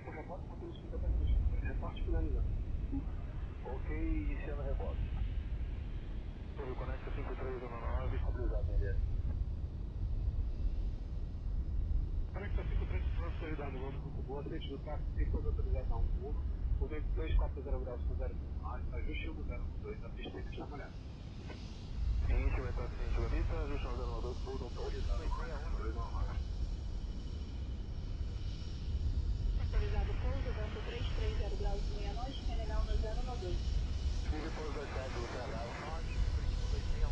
por rebote, botando 50 milhas. Reporte finalizando. Ok, iniciando a rebote. Sobre o Conecta 5319, estabilizado, Henrique. Conecta 5319, solidado, vamos muito boa. Frente do tráfego, tem toda a autorização 1. O vento 240 graus com 0,9. Ajuste 1012, a pista tem que estar molhada. Ciente, vai estar ciente, Gammix, ajuste 1012, tudo autorizado. Conecta 219. Autorizado pouso, vento 330 graus de meia-noite, general no 012. Vive por 27, você agarra. Curitiba 261.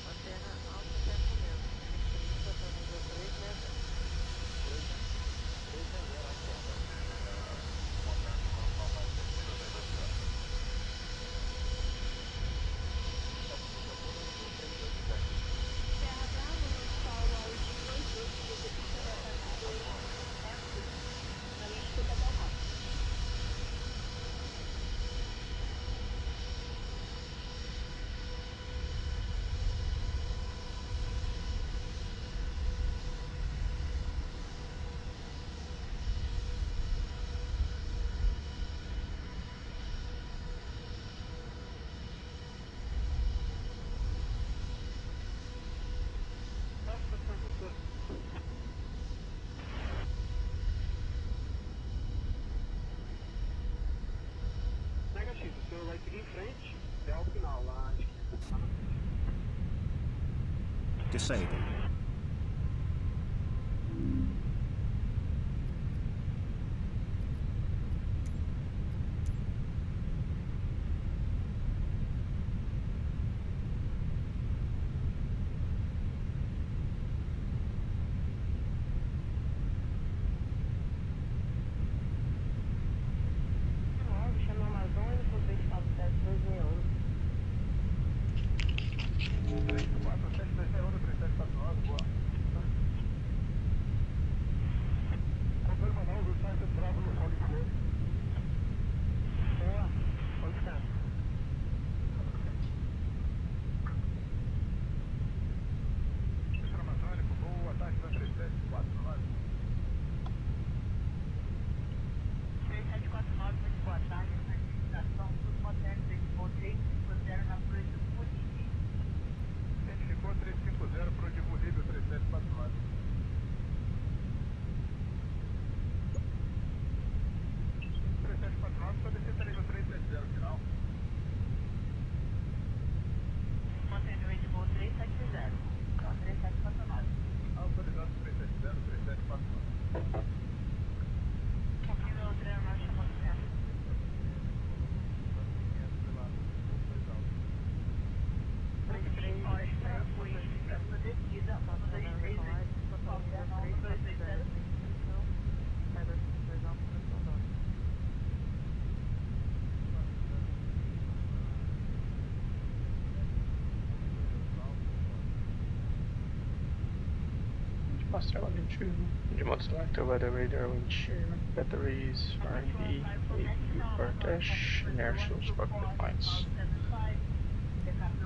Antena alto tempo mesmo. Curitiba está nível 3, né? 360, antena. Montando normal, mais tranquilo, bem baixado. Terra Bravo, no sol altitude 2, execução da passageiro, na minha escuta até o rápido. Negativo, o senhor vai seguir em frente até o final, lá à esquerda, lá na frente. Disable. Chama Amazônico, 247-261. 3749, boa. Controle Manaus, o site Bravo no sol de calor. Boa. Onde está? Professor Amazônico, boa tarde, 3749. 3749, muito boa tarde, estação dos motéis de Fonte, 350 na projeto Recife. Identificou 350 para o divulível 3749. Só descer para nível 370 final. Mantendo o de voo 370, então 3749. Autorizado 370, 3749. Confirma o trem na chamada do centro. Horas para o para sua descida, 123, qualquer não, 230. Master Line 2, remote selector, weather radar, wind shear, batteries, R&D, AU, dash, inertial sparklet lines.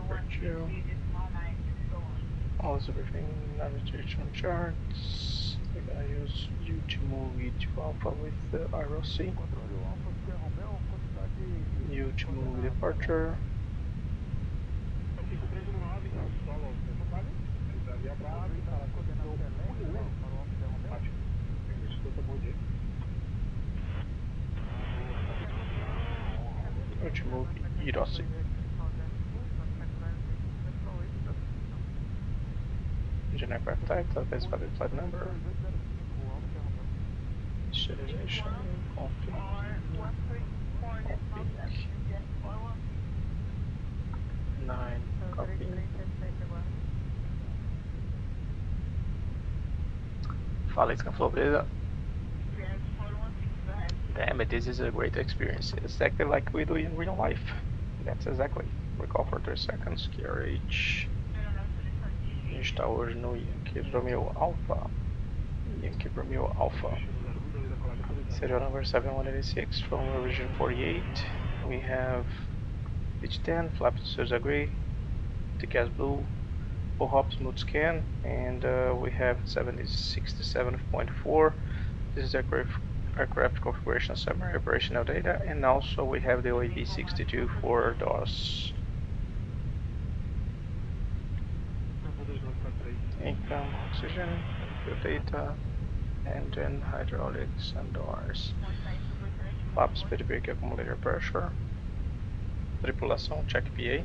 Virtue, also everything, navigation charts. We're gonna use U to move E to alpha with the ROC. U to move departure. U to move EROC. Engine aircraft type, specified flight number. Initialization, config. 9, copy. Fala, Florida. Damn it, this is a great experience. It's exactly like we do in real life. That's exactly. Recall for 3 seconds, QRH. A gente está hoje no Yankee Romeo Alpha. Yankee Romeo Alpha. Serial number 7186 from region 48. We have pitch 10, flap to agree, TCAS blue, multiple hops mode scan, and we have 67.4. This is aircraft configuration summary operational data, and also we have the OAP62 for DOS. Income, oxygen, fuel data, engine, hydraulics, and doors. FAP, speed brake, accumulator pressure. Tripulação, check PA.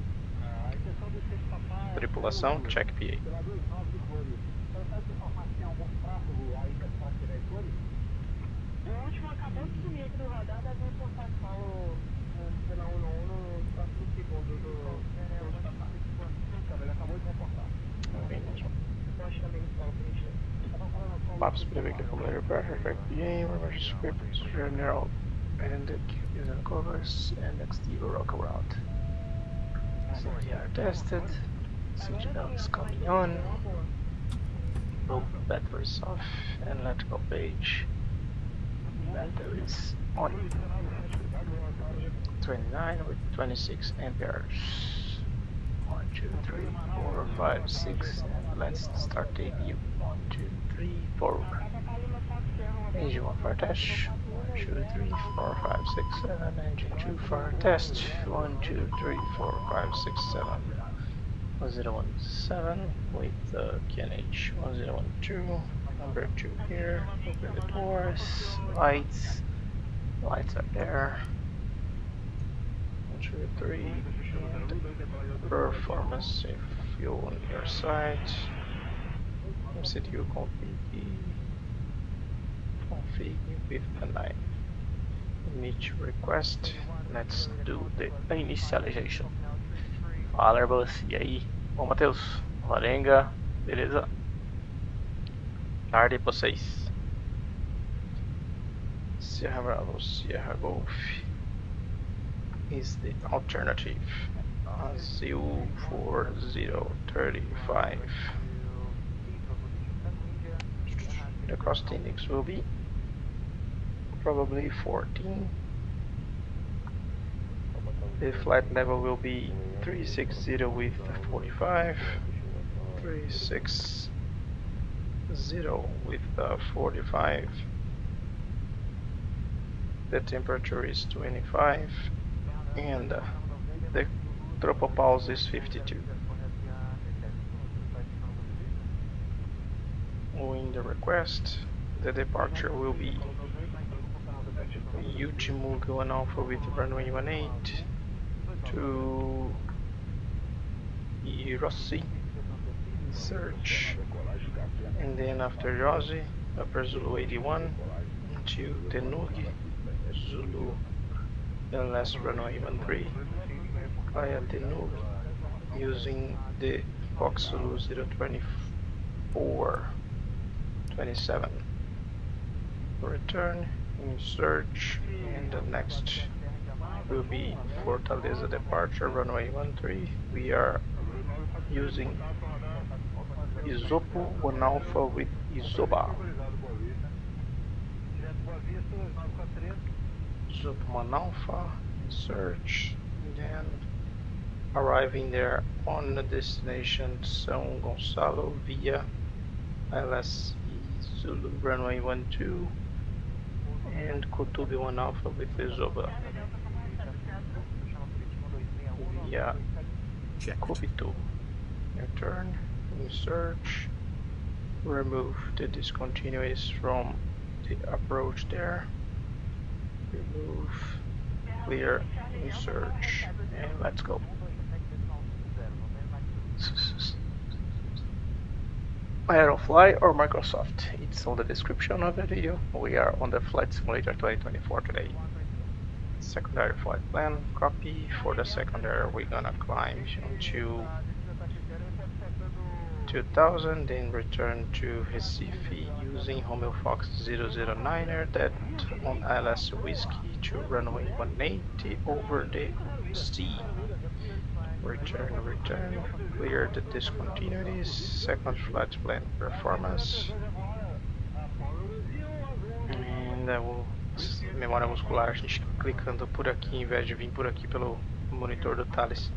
Tripulação, check PA. O último acabou de sumir aqui do radar, deve reportar solo pela 191 no próximo segundo do... Ele acabou de reportar. Eu acho também que solo preencher. FAP, speed brake, accumulator pressure, check PA, reverse script, general, and using covers, and XT rock around. CPR tested, signal is coming on, both batteries off, and electrical page, batteries on, 29 with 26 amperes, 1, 2, 3, 4, 5, 6, and let's start debut, 1, 2, 3, 4, engine 1 for test, 1, 2, 3, 4, 5, 6, 7, engine 2 for test, 1, 2, 3, 4, 5, 6, 7, 1017 with KNH 1012, number 2 here, open the doors, lights are there, 1, 2, 3, and performance fuel on your side, MCU config with the 9. Init request, let's do the initialization. Fala, Airbus, e aí? Bom, Matheus, Varenga, beleza? Tarde pra vocês. Sierra Bravo, Sierra Golf is the alternative. ASUS 4035. The cost index will be probably 14. The flight level will be 360 with 45, 360 with 45. The temperature is 25, and the throttle pulse is 52. Owing the request, the departure will be Ultimo going Alpha with runway 18 to Recife, search, and then after Rossi, upper Zulu 81 to Tenugi, Zulu, then last runway 13 via Tenugi using the Fox Zulu 02427. Return in search, and the next will be Fortaleza departure, runway 13. We are using Isopo 1 Alpha with Isoba. Isopo 1 Alpha, search, and then arriving there on the destination São Gonçalo via LSE Zulu runway 12 and Kutubi 1 Alpha with Isoba via Kubito. Return, search, remove the discontinuous from the approach there, remove, clear, search, and let's go. Aerofly or Microsoft, it's on the description of the video. We are on the Flight Simulator 2024 today. Secondary flight plan, copy. For the secondary we're gonna climb to 2000, then return to Recife using Romeo Fox 009er, that on ILS Whiskey to runway 180 over the sea. Return, clear the discontinuities, second flight plan performance, and memória muscular, a gente clicando por aqui em vez de vir por aqui pelo monitor do Thales.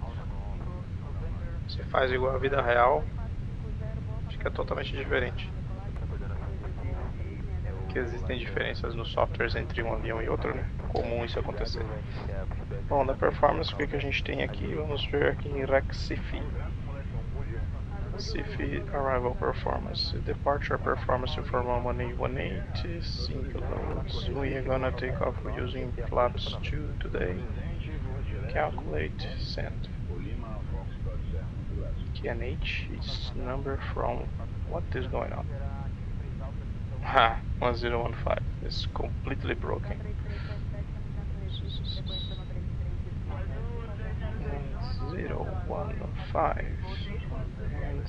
Você faz igual a vida real, fica totalmente diferente. Que existem diferenças nos softwares entre um avião e outro, né? Comum isso acontecer. Bom, na performance, o que a gente tem aqui? Vamos ver aqui em Recife. Recife arrival performance, departure performance for 1118, single loads. We are gonna take off using flaps 2 today. Calculate, send. KNH is number from, what is going on? Ha, 1015, it's completely broken. 1015, and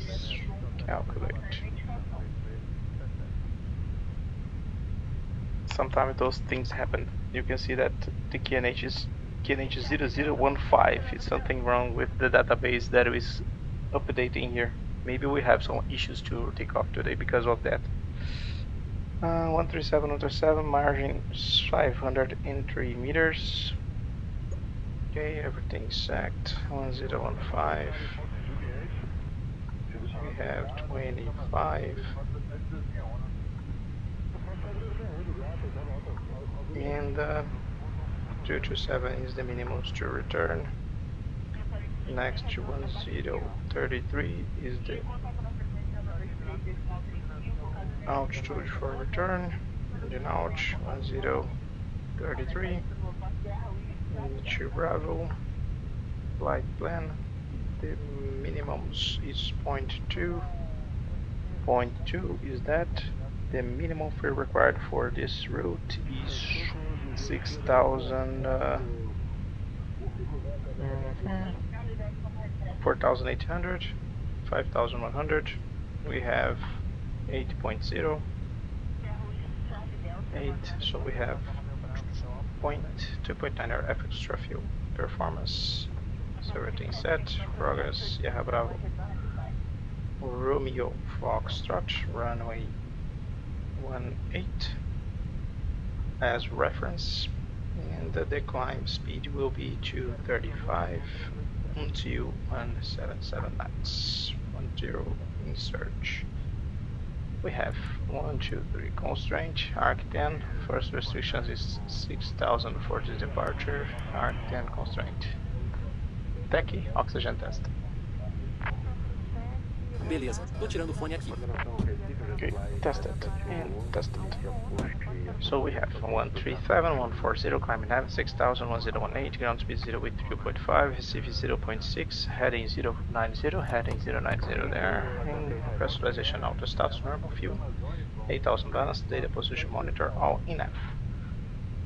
calculate. Sometimes those things happen. You can see that the KNH is KNH 0015. It's something wrong with the database that is updating here. Maybe we have some issues to take off today because of that. 137, margin 503 meters. Okay, everything's set. 1015. We have 25. And 227 is the minimum to return. Next to 1033 is the altitude for return. Engine out 1033. To Bravo. Flight plan. The minimums is 0.2. 0.2 is that. The minimum fuel required for this route is 6,000, 4,800, 5,100. We have 8.0, 8, so we have 2.9 F extra fuel. Performance, so everything set. Progress, Sierra Bravo. Romeo Foxtrot, runway 18 as reference, and the climb speed will be 235 until 177 knots. 10 in search. We have 1, 2, 3 constraint. Arc 10. First restriction is 6,000 for this departure. Arc 10 constraint. Pci, oxygen test. Beleza, tô tirando o fone aqui. Okay, tested and tested. So we have 137, 140, climbing heaven 6,000, 1018, ground speed 0 with 2.5, Recife 0.6, heading 090, heading 090 there, and pressurization auto status normal, fuel 8,000 balance, data position monitor all in F.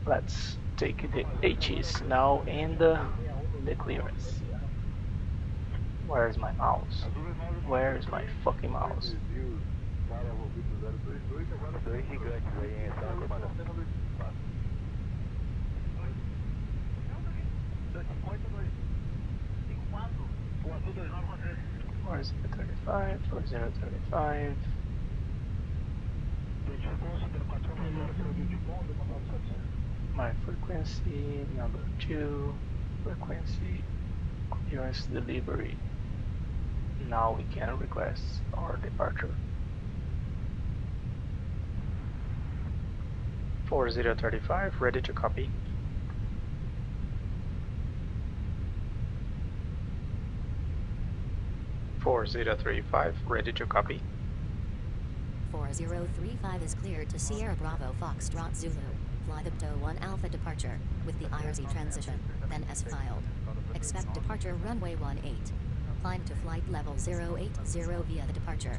Let's take the H's now and the clearance. Where is my mouse? Where is my fucking mouse? Where is it? 35, 4035. My frequency, number 2, frequency, clearance delivery. Now we can request our departure. 4035, ready to copy. (4035) ready to copy. 4035 is cleared to Sierra Bravo Foxtrot Zulu. Fly the Pto 1 Alpha departure with the IRZ transition, then S filed. Expect departure runway 18. Climb to flight level 080 via the departure.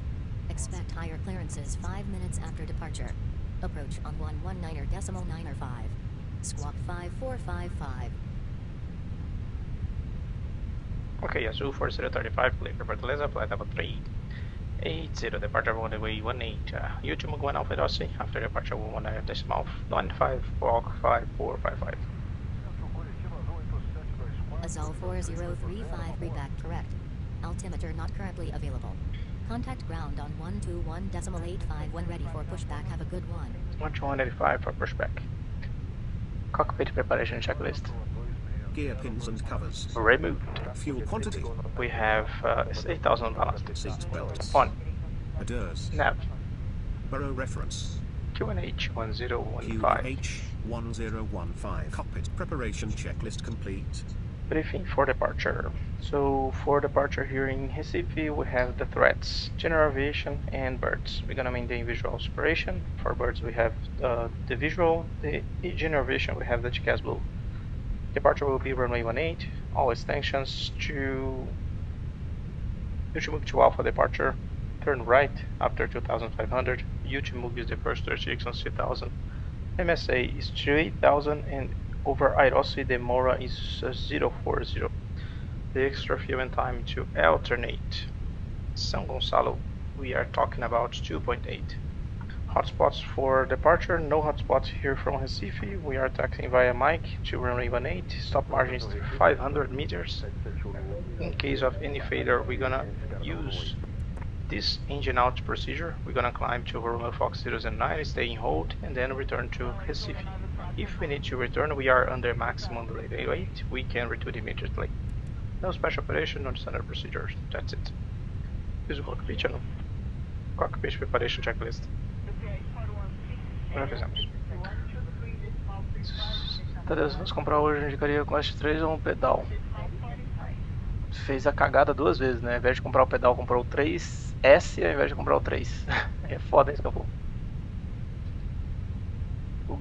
Expect higher clearances 5 minutes after departure. Approach on 119.905. Squawk 5455. Okay, ASUS 4035, clear for Fortaleza, flight level 380, departure runway 18. YouTube 1 Alpha ARZOPA, after departure 19.95, walk 5455. ASUS 4035, readback correct. Altimeter not currently available. Contact ground on 121.85 when ready for pushback. Have a good one. 121.85 for pushback. Cockpit preparation checklist. Gear pins and covers. Removed. Fuel quantity. We have 8,000 ballast. Seat belts. On. ADIRS. Nav. Burrow reference. QNH 1015. QNH 1015. Cockpit preparation checklist complete. Briefing for departure. So for departure here in Recife, we have the threats: general aviation and birds. We're gonna maintain visual separation. For birds, we have the visual. The general aviation, we have the TCAS blue. Departure will be runway 18. All extensions to move to Alpha departure. Turn right after 2500. Ultimove is the first 36 on 3000. MSA is 3000 and over Airosi the Mora is 040. The extra fuel and time to alternate. São Gonçalo, we are talking about 2.8. Hotspots for departure, no hotspots here from Recife. We are taxiing via mic to runway 18. Stop margin is 500 meters. In case of any failure, we're gonna use this engine out procedure. We're gonna climb to runway Fox 09, stay in hold, and then return to Recife. If we need to return, we are under maximum delay rate. We can return immediately. No special operation, no standard procedures. That's it. Use o cockpit no cockpit preparation checklist. Já fizemos. Beleza, vamos comprar hoje. Eu indicaria com S3 ou um pedal. Fez a cagada duas vezes, né? Ao invés de comprar o pedal, comprou o 3S ao invés de comprar o 3. É foda isso, acabou.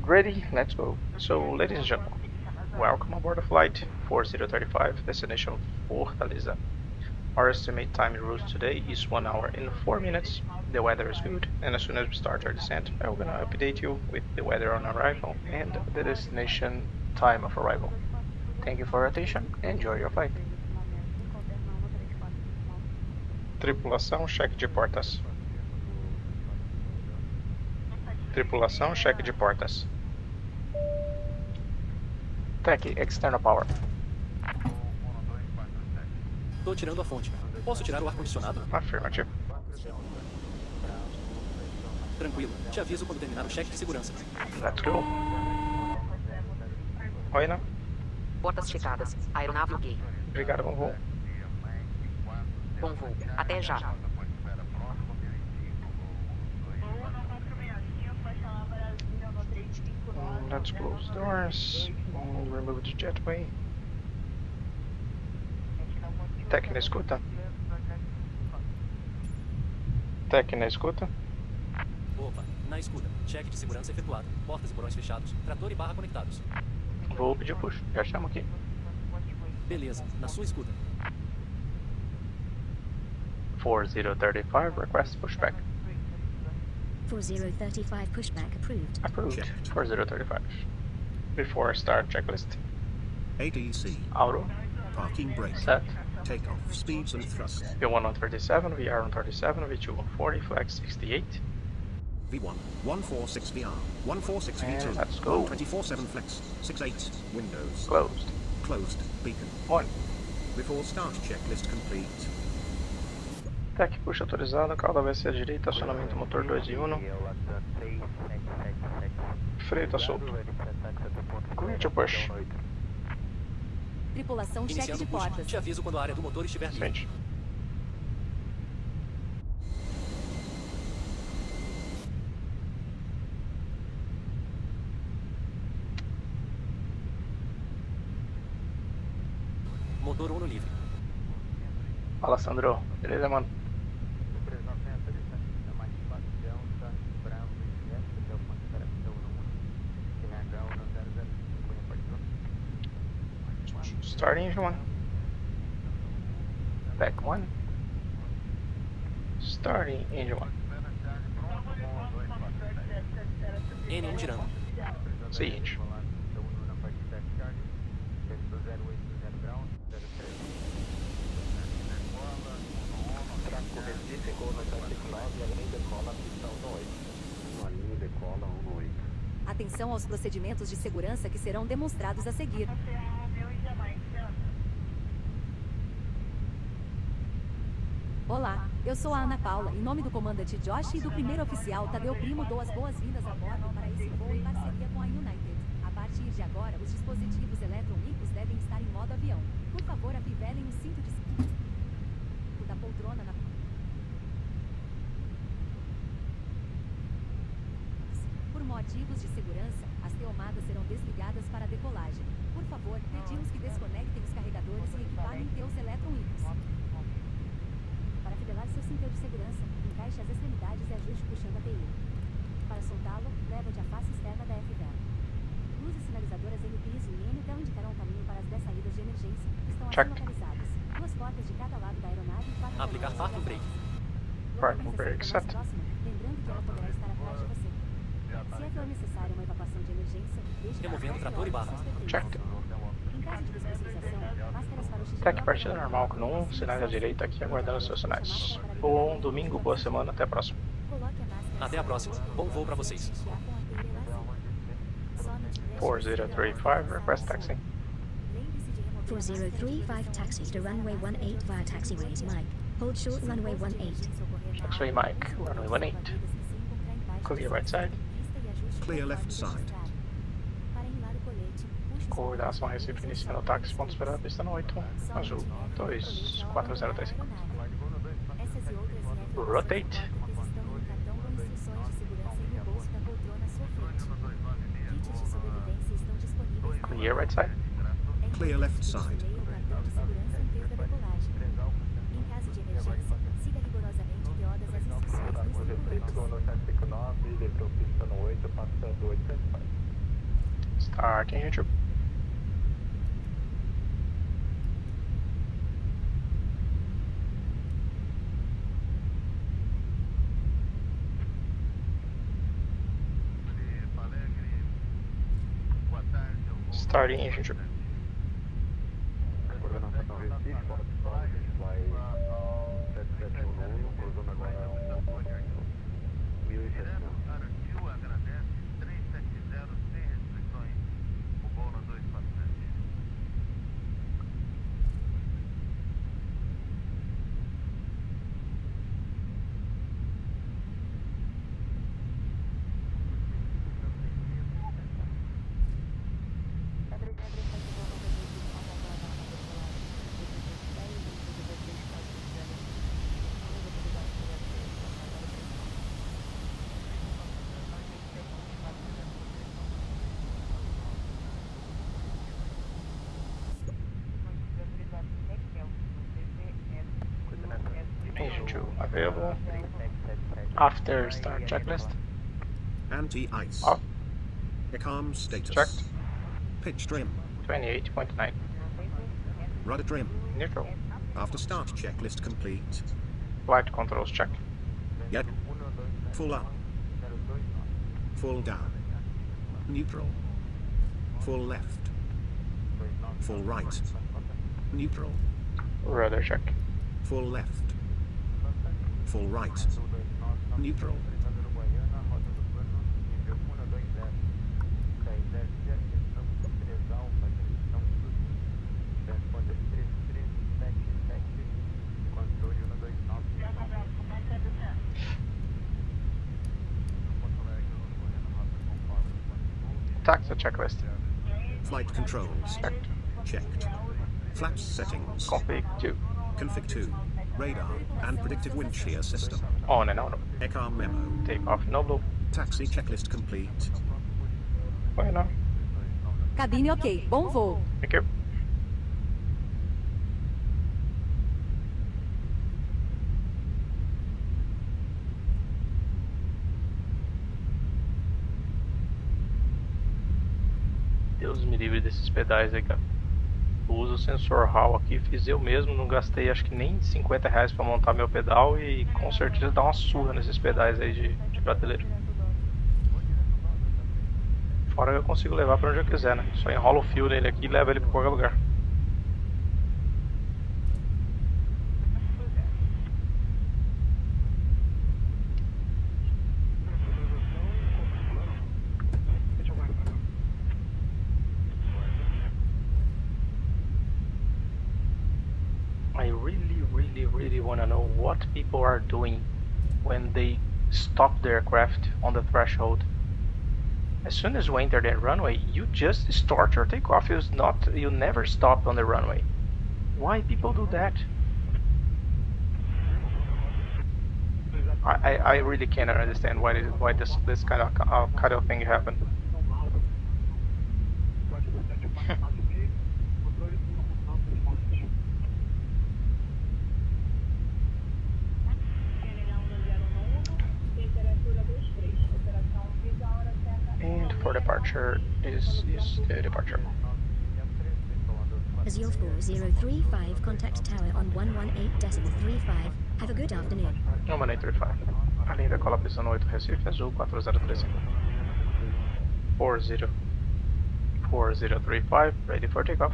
Ready? Let's go. So, ladies and gentlemen, welcome aboard the flight 4035, destination Fortaleza. Our estimate time en route today is 1 hour and 4 minutes. The weather is good, and as soon as we start our descent, I'm gonna update you with the weather on arrival and the destination time of arrival. Thank you for your attention. Enjoy your flight. Tripulação, cheque de portas. Tripulação, cheque de portas. Tech, external power. Tô tirando a fonte. Posso tirar o ar-condicionado? Affirmative. Tranquilo. Te aviso quando terminar o cheque de segurança. Let's go. Oi, né? Portas checadas. Aeronave ok. Obrigado, bom voo. Bom voo. Até já. Let's close doors. Remove the jetway. Tech na escuta. Tech na escuta. Opa, na escuta. Cheque de segurança efetuado. Portas e porões fechados. Trator e barra conectados. Vou pedir push. Já chamo aqui. Beleza, na sua escuta. 4035, request pushback. 4035 pushback approved. Approved. Checked. 4035. Before start checklist. ATC. Auto. Parking brake. Set. Takeoff speeds and thrust. V1 on 37, VR on 37, V2 on 40, flag 68. V1, 146 VR, 146 And V2, let's go. 24/7 flex, 68, windows, Closed. closed, beacon. 1. Before start checklist complete. Tech push autorizado, cauda vai ser à direita, acionamento motor 2 e 1. Freio tá solto. Clear to push. Tripulação, cheque Iniciando de o push. portas. Te aviso quando a área do motor estiver livre. Sente. Motor 1 livre. Fala, Sandro. Beleza, mano? Start engine 1. Back 1. Starting engine 1. N1 girando. Seguinte. Atenção aos procedimentos de segurança que serão demonstrados a seguir. Olá, eu sou a Ana Paula, em nome do comandante Josh e do primeiro oficial Tadeu Primo, dou as boas-vindas a bordo para esse voo em parceria com a United. A partir de agora, os dispositivos eletrônicos devem estar em modo avião. Por favor, afivelem o cinto de segurança da poltrona na... ativos de segurança, as tomadas serão desligadas para a decolagem. Por favor, pedimos que desconectem os carregadores e equiparem teus eletroímãs. Para fidelar seu cinto de segurança, encaixe as extremidades e ajuste puxando a Pci-e. Para soltá-lo, leva-de à face externa da F-vela. Luzes sinalizadoras N piso e N-tel indicarão o caminho para as 10 saídas de emergência, que estão assim localizadas. 2 portas de cada lado da aeronave e 4 Aplicar parking brake. Parking brake set. Lembrando que ela poderá estar atrás de você. Se for necessária uma evacuação de emergência, deixe Removendo trator e barra. Check. Em caso de despressurização, máscaras para o xixi. Tech partida normal com 1, sinais à direita aqui, aguardando os seus sinais. Bom domingo, boa semana, até a próxima. Até a próxima. Bom voo para vocês. 4035, request taxi. 4035 taxi to runway 18 via taxiways Mike. Hold short runway 18. Taxiway Mike, runway 18. Clear right side. Clear left side. Coordenação Recife iniciando o táxi, ponto esperado, pista no 8, azul, 24035. Rotate. Clear right side. Clear left side. Starting YouTube. Starting engine trip. Coordenação Recife, vai 7719, cruzando agora 1060. Agradece 370 sem restrições. O voo na 247. Engine 2 available. After start checklist. Anti-ice. Off. Ecom status. Checked. Pitch trim. 28.9. Rudder trim. Neutral. After start checklist complete. Flight controls check. Yep. Full up. Full down. Neutral. Full left. Full right. Neutral. Rudder check. Full left. Full right. Neutral. Taxi checklist. Flight controls. Checked. Checked. Flaps settings. Config 2. Config 2. Radar and predictive wind shear system. On and on. Ecom memo. Takeoff no blue. Taxi checklist complete. Bueno. Cabine ok. Bom voo. Thank you. Deus me livre desses pedais aí, cara. Eu uso o sensor Hall aqui, fiz eu mesmo, não gastei acho que nem 50 reais pra montar meu pedal e com certeza dá uma surra nesses pedais aí de prateleira. Fora que eu consigo levar pra onde eu quiser, né? Só enrola o fio nele aqui e leva ele pra qualquer lugar. I really wanna know what people are doing when they stop the aircraft on the threshold. As soon as you enter the runway, you just start your takeoff. You never stop on the runway. Why people do that? I really cannot understand why this kind of thing happened. And for departure is the departure. Azure 4035, contact tower on 118.35. Have a good afternoon. 1835. A linha cola pista no 8 Recife, Azul 4035. 4035, ready for takeoff.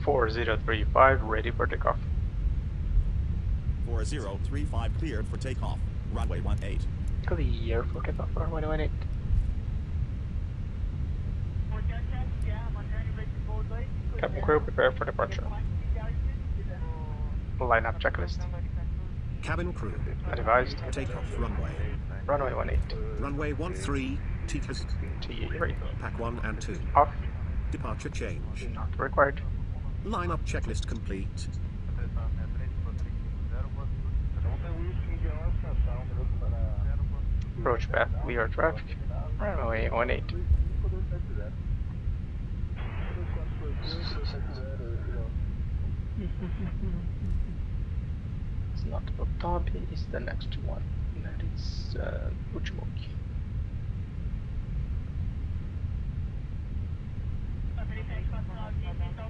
4035, ready for takeoff. 4035, cleared for takeoff. Runway 18. Clear for takeoff, runway 18. Cabin crew, prepare for departure. Line up checklist. Cabin crew. Advised. Takeoff runway. Runway 18. Runway 13, TCAS. TE3. Pack 1 and 2. Off. Departure change. Not required. Line up checklist complete. Approach path, clear traffic. Runway 18. It's not Otabi, it's the next one. That is Uchimoki.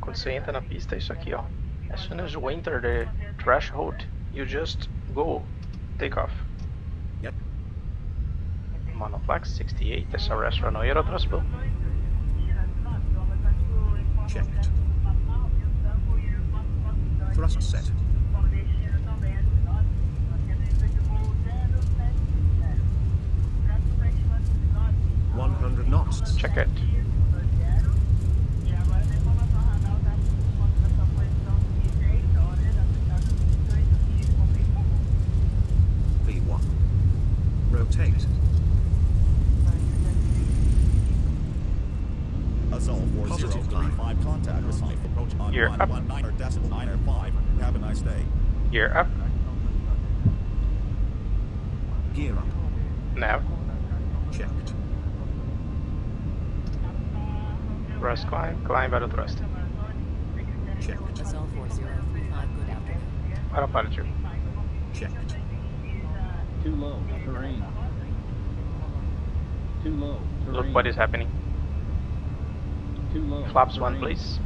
Quando você entra na pista é isso aqui, ó. As soon as you enter the threshold, you just go take off. Yep. Monoflex 68, SRS runway aerotranspo. Checked. Thrust set. knots. Check it. V1. Rotate. Assault 4035, contact Recife, approach on Gear up. 119.95. Have a nice day. Gear up. Gear up. Nav. Checked. Thrust climb. Climb out of thrust. Checked. Assault 4035, good afternoon. Autopilot tube. Checked. Too low, terrain. Too low, terrain. Look what is happening. Too low, Flaps terrain. 1 please.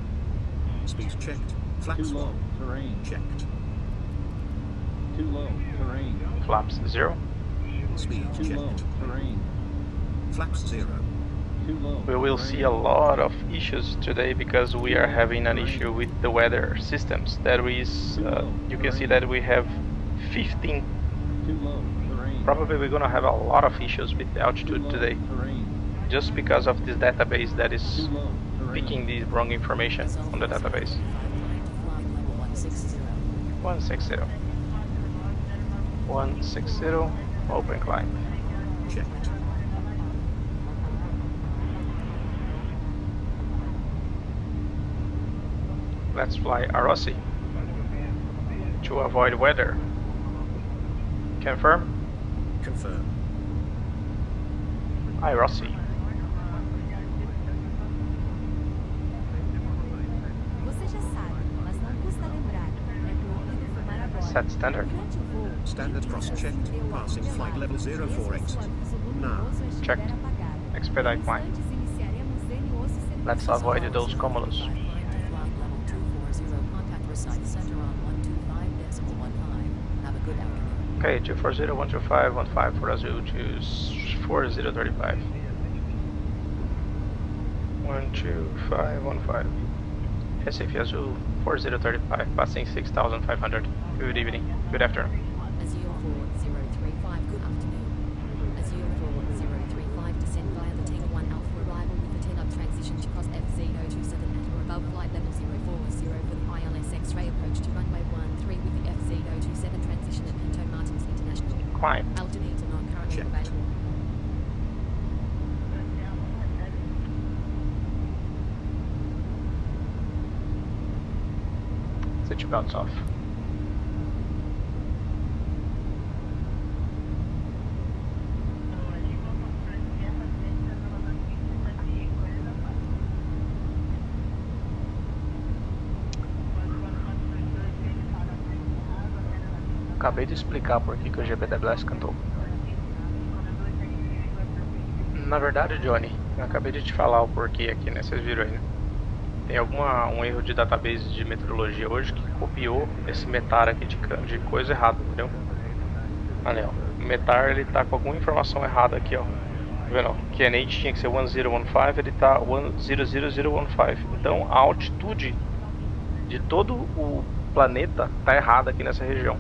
Speed checked. Flaps Too low, 1. terrain. Checked. Too low, terrain. Flaps 0. Speed Too low, checked. terrain. Flaps 0. Too low. We will see a lot of issues today because we are having an issue with the weather systems. That is, you can see that we have 15. Too low, terrain. Probably we're gonna have a lot of issues with the Too altitude low, today, terrain. just because of this database that is Too low, terrain. picking the wrong information on the database. 160. 160. 160. Open climb. Checked. Let's fly ARZOPA to avoid weather. Confirm. Confirm. ARZOPA. Você já sabe, mas não custa lembrar. É proibido fumar agora. Set standard. Durante o voo, Standard cross-checked. Passing flight level 048. Now. Checked. Expedite climb. Let's avoid those cumulus. Flight to flight level 240, contact Recife Center on 125.15. Have a good afternoon. Okay, 240, 125, 15 for Azul to 4035. 12515. Recife Azul 4035, passing 6500. Good evening, good afternoon. Azure 4035, good afternoon. Azure 4035, descend via the Tango 1 Alpha arrival with the 10 up transition to cross FZ027 at or above flight level 040 for the ILS X-ray approach to runway 13 with the FZ027 transition at Pinto Martins International. Climb. Altimeter not currently Checked. available. Seatbelts off. Acabei de explicar por que o GBWS cantou. Na verdade, Johnny, eu acabei de te falar o porquê aqui, né? Vocês viram aí, né? Tem um erro de database de meteorologia hoje que copiou esse metar aqui de coisa errada, entendeu? Olha, ó, o metar ele tá com alguma informação errada aqui, ó. Tá vendo? QNH tinha que ser 1015, ele tá 100015. Então a altitude de todo o planeta tá errada aqui nessa região.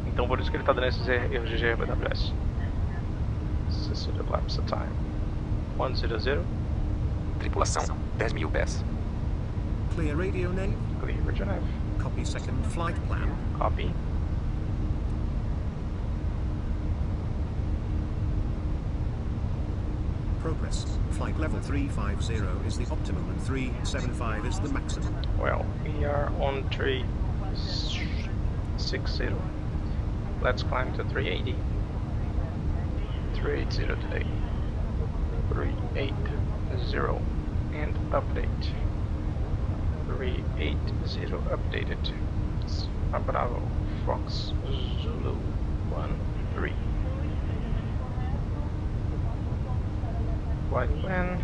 Então por isso que ele tá dando esses erros de GBWS. Assisted lapse of time. 100. Tripulação, 10.000 pés. Clear radio name. Clear radio name. Copy second flight plan. Copy. Progress. Flight level 350 is the optimum and 375 is the maximum. Well, we are on 360. Let's climb to 380. 380 today. 380 and update. 380 updated. Bravo Fox Zulu 13. Flight plan.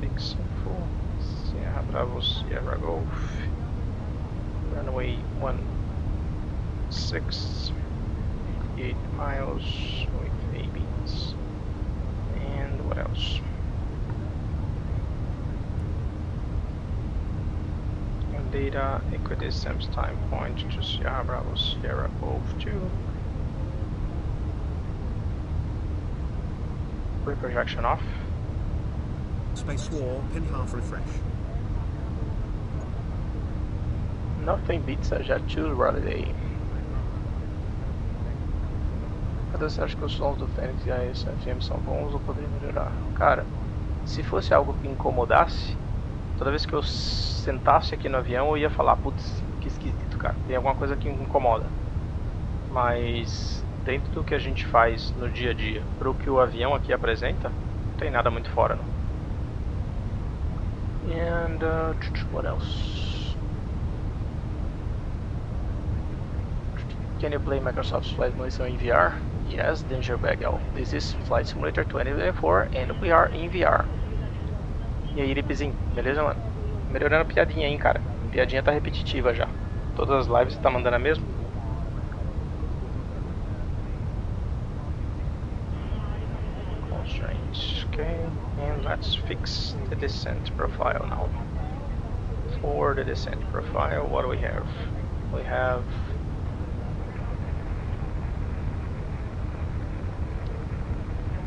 Fix info. Sierra Bravo Sierra Golf. Runway 16. 8 miles with ABs. And what else? Data equidistance time point to Sierra Bravo Sierra Golf 2. Pre-projection off. Space war, pin half refresh. Nothing beats a Jet 2 rally day. Cadê você acha que os sons do Fênix e a ASFM são bons ou poderiam melhorar? Cara, se fosse algo que incomodasse, toda vez que eu sentasse aqui no avião eu ia falar, putz, que esquisito, cara, tem alguma coisa que me incomoda. Mas dentro do que a gente faz no dia a dia, pro que o avião aqui apresenta, não tem nada muito fora, não. And what else? Can you play Microsoft's Flight Simulator in VR? Yes, Danger Bagel. This is Flight Simulator 2024 and we are in VR. E aí, Lipezinho, beleza, mano? Melhorando a piadinha, hein, cara. A piadinha tá repetitiva já. Todas as lives você tá mandando a mesma? Constraints, okay. And let's fix the descent profile now. For the descent profile, what do we have? We have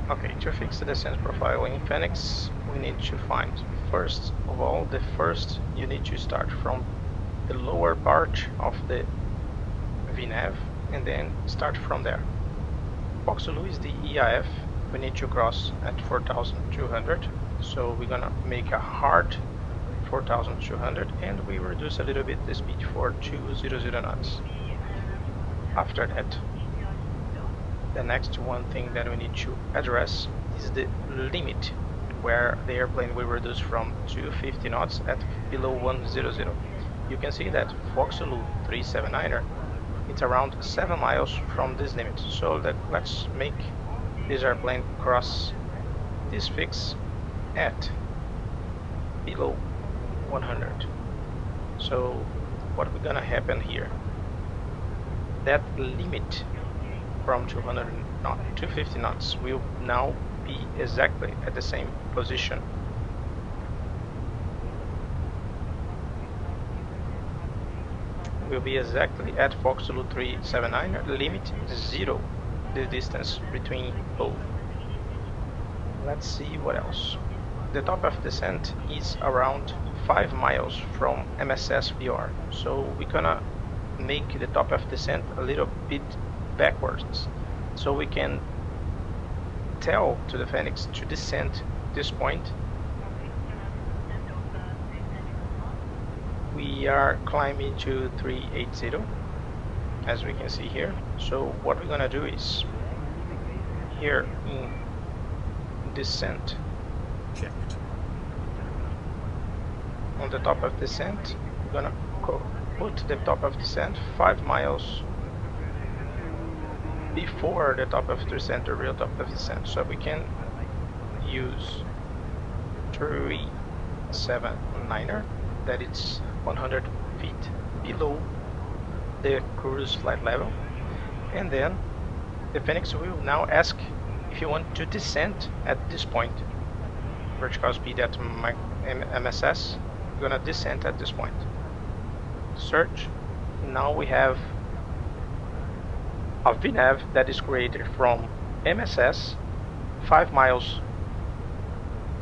okay, to fix the descent profile in Phoenix, we need to find, first of all, you need to start from the lower part of the VNAV and then start from there. Foxulu is the EIF, we need to cross at 4,200, so we're gonna make a hard 4,200 and we reduce a little bit the speed for 200 knots. After that, the next one thing that we need to address is the limit, where the airplane will reduce from 250 knots at below 100. You can see that Foxulu 379er, it's around 7 miles from this limit. So let's make this airplane cross this fix at below 100. So what we're gonna happen here? That limit from 250 knots will now be exactly at the same position. Will be exactly at Foxulu 379, limit 0, the distance between both. Let's see what else. The top of descent is around 5 miles from MSS VR, so we're gonna make the top of descent a little bit backwards, so we can tell to the Phoenix to descend this point. We are climbing to 380, as we can see here. So what we're gonna do is, here in descent, checked. On the top of descent, we're gonna put the top of descent 5 miles before the top of descent, the real top of descent. So we can use 379er, that it's 100 feet below the cruise flight level, and then the Phoenix will now ask if you want to descend at this point. Vertical speed at MSS, we're gonna descend at this point. Search. Now we have a VNAV that is created from MSS 5 miles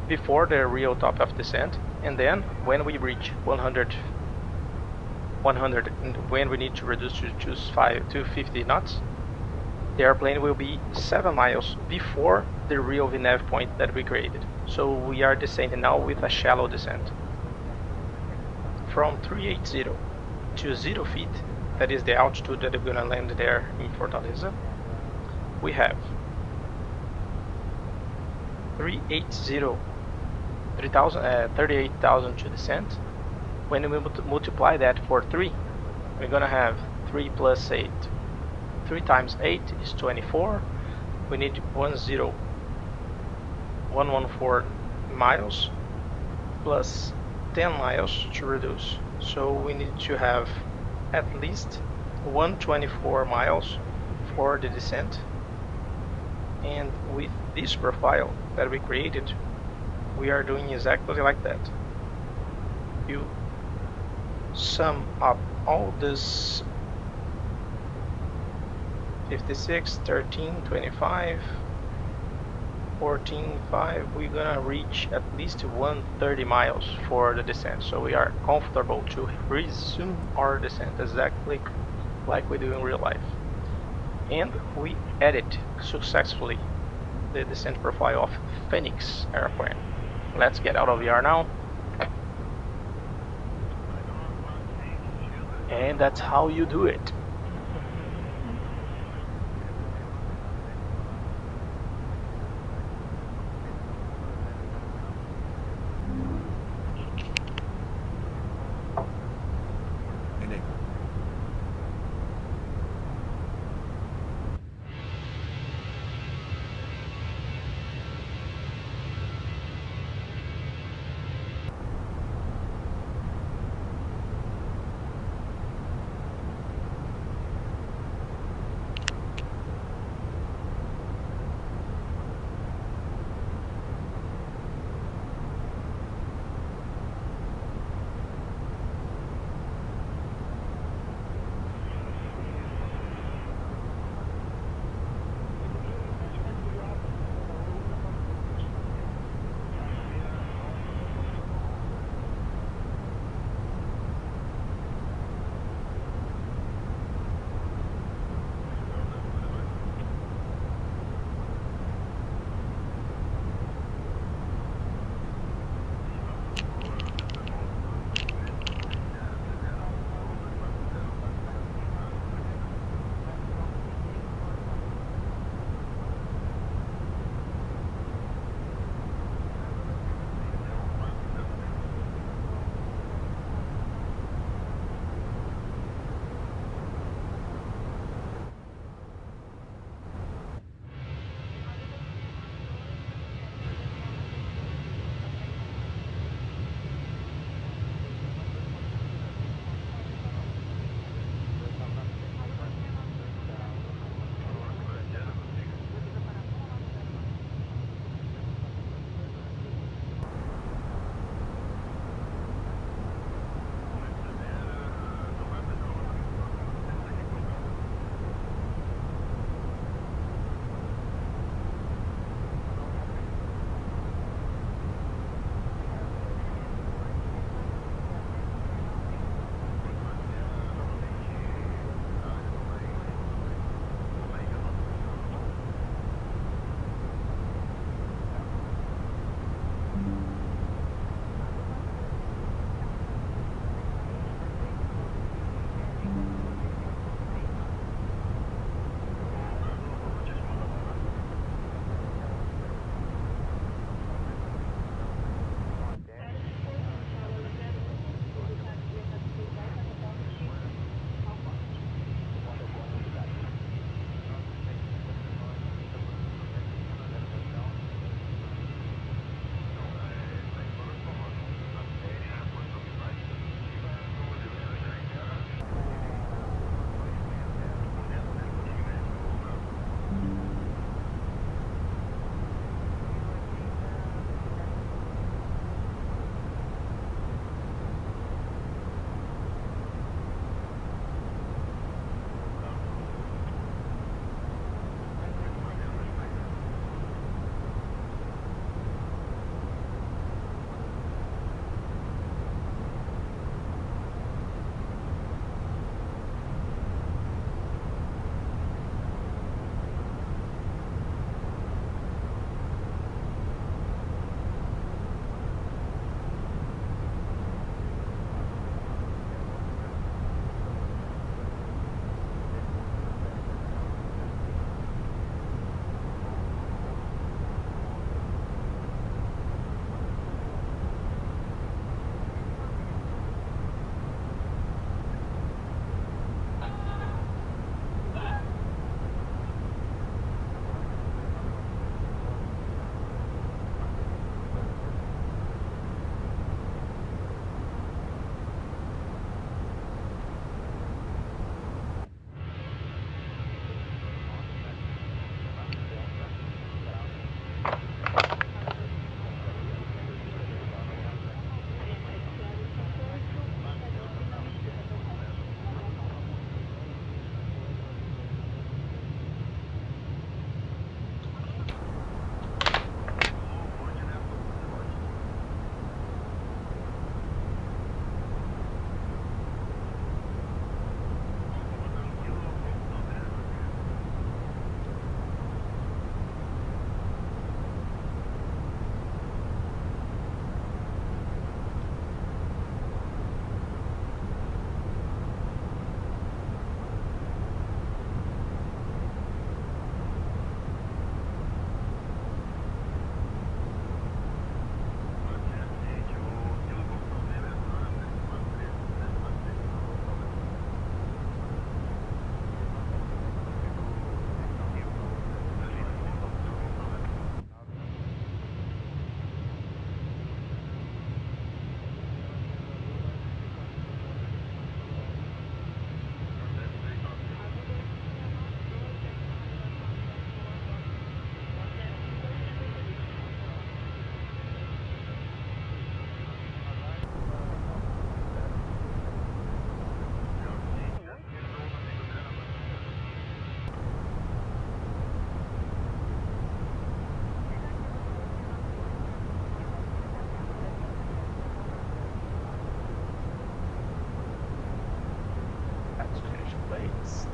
before the real top of descent, and then when we reach 100 and when we need to reduce to 250 knots, the airplane will be 7 miles before the real VNAV point that we created. So we are descending now with a shallow descent. From 380 to 0 feet, that is the altitude that we're gonna land there in Fortaleza, we have 38,000 to descend. When we multiply that for 3, we're gonna have 3 plus 8. 3 times 8 is 24. We need 114 miles plus 10 miles to reduce. So we need to have at least 124 miles for the descent. And with this profile that we created, we are doing exactly like that. You sum up all this 56, 13, 25, 14, 5, we're gonna reach at least 130 miles for the descent. So we are comfortable to resume our descent exactly like we do in real life. And we edit successfully the descent profile of Phoenix airplane. Let's get out of VR now. And that's how you do it.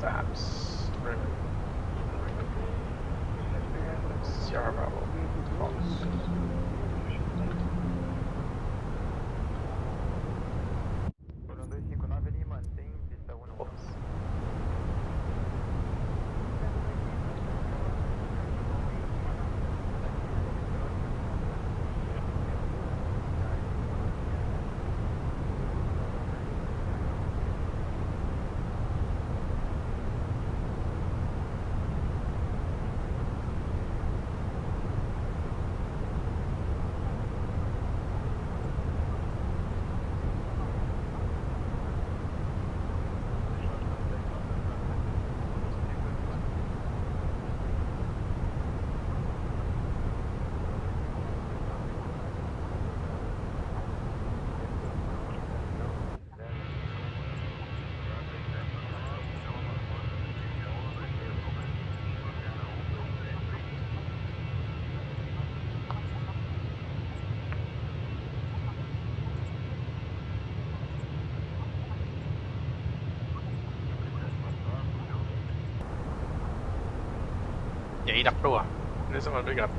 tabs. Sierra Bravo. False. Ops. E aí, dá proa. Beleza, mano, obrigado.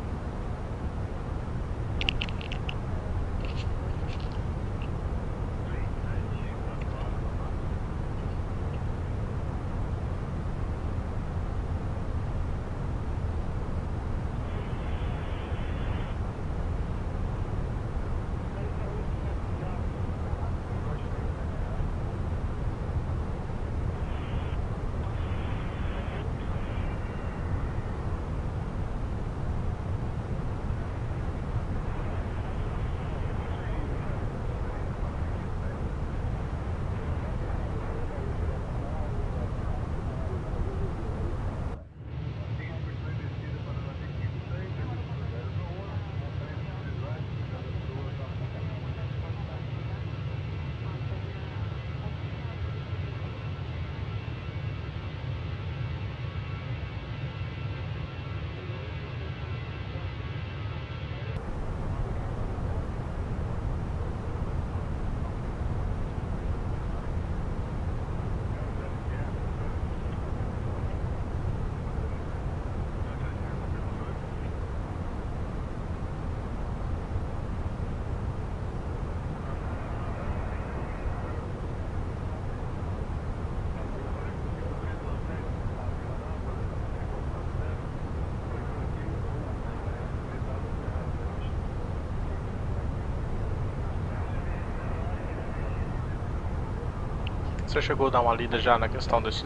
Você chegou a dar uma lida já na questão desse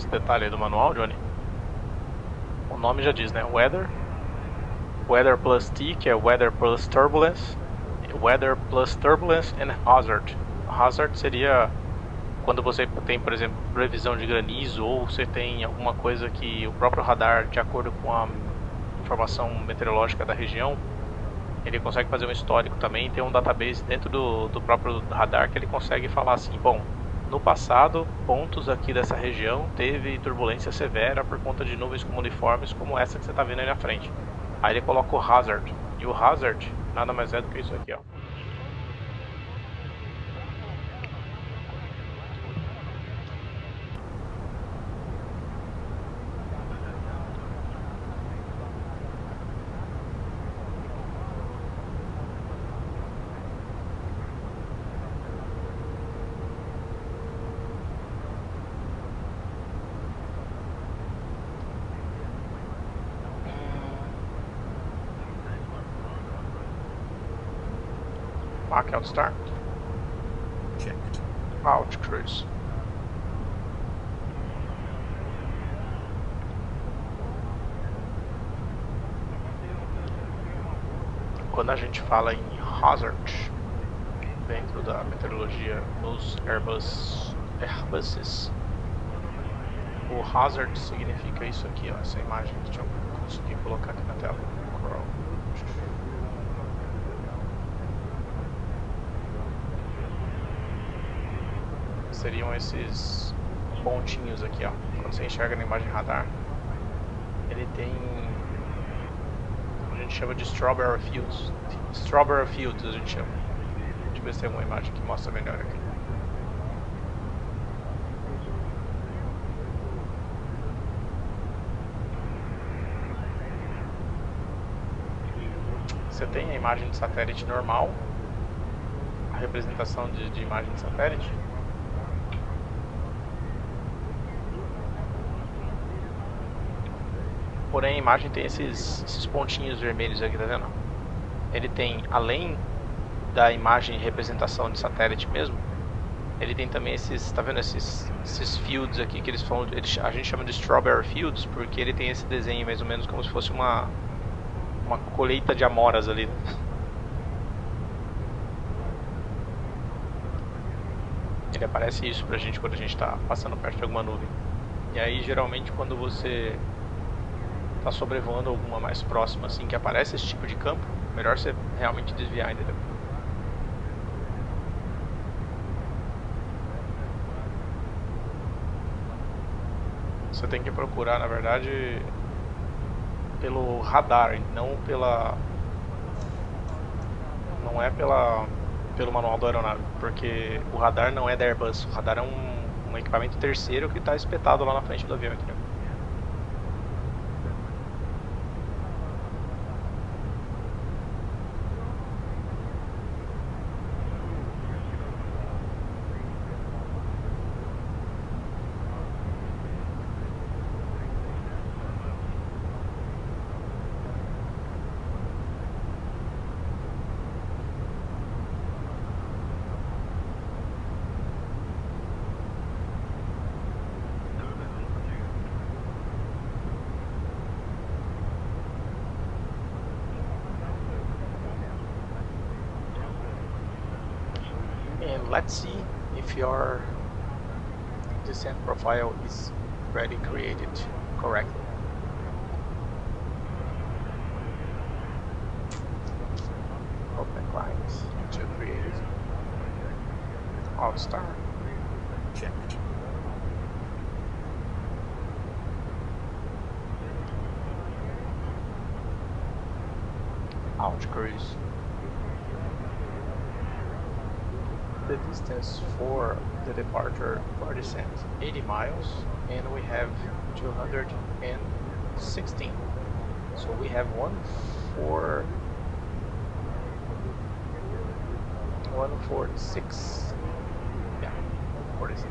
detalhe aí do manual, Johnny? O nome já diz, né? Weather plus T, que é Weather plus Turbulence, Weather plus Turbulence and Hazard. Hazard seria quando você tem, por exemplo, previsão de granizo ou você tem alguma coisa que o próprio radar, de acordo com a informação meteorológica da região, ele consegue fazer um histórico também. Tem um database dentro do próprio radar que ele consegue falar assim, bom, no passado, pontos aqui dessa região teve turbulência severa por conta de nuvens cumuliformes como essa que você está vendo aí na frente. Aí ele coloca o hazard, e o hazard nada mais é do que isso aqui, ó. Mark out start. Checked. Out cruise. Quando a gente fala em hazard dentro da meteorologia nos Airbuses, o hazard significa isso aqui, ó, essa imagem. Deixa eu conseguir colocar aqui na tela. Seriam esses pontinhos aqui, ó. Quando você enxerga na imagem radar, ele tem, a gente chama de strawberry fields. Strawberry fields a gente chama. Deixa eu ver se tem alguma imagem que mostra melhor aqui. tem a imagem de satélite normal, a representação de imagem de satélite. Porém a imagem tem esses pontinhos vermelhos aqui, tá vendo? Ele tem, além da imagem de representação de satélite mesmo, ele tem também esses, tá vendo esses fields aqui que eles falam, a gente chama de strawberry fields, porque ele tem esse desenho mais ou menos como se fosse uma colheita de amoras ali. Ele aparece isso pra gente quando a gente está passando perto de alguma nuvem. E aí geralmente quando você está sobrevoando alguma mais próxima assim que aparece esse tipo de campo, melhor você realmente desviar, entendeu? Você tem que procurar, na verdade, pelo radar, não é pelo manual da aeronave, porque o radar não é da Airbus, o radar é um equipamento terceiro que está espetado lá na frente do avião, entendeu? And let's see if your descent profile is already created correctly. Open client to create it. Alt star. Checked. Alt cruise. The distance for the departure for descent 80 miles, and we have 216. So we have 146. Yeah, 46.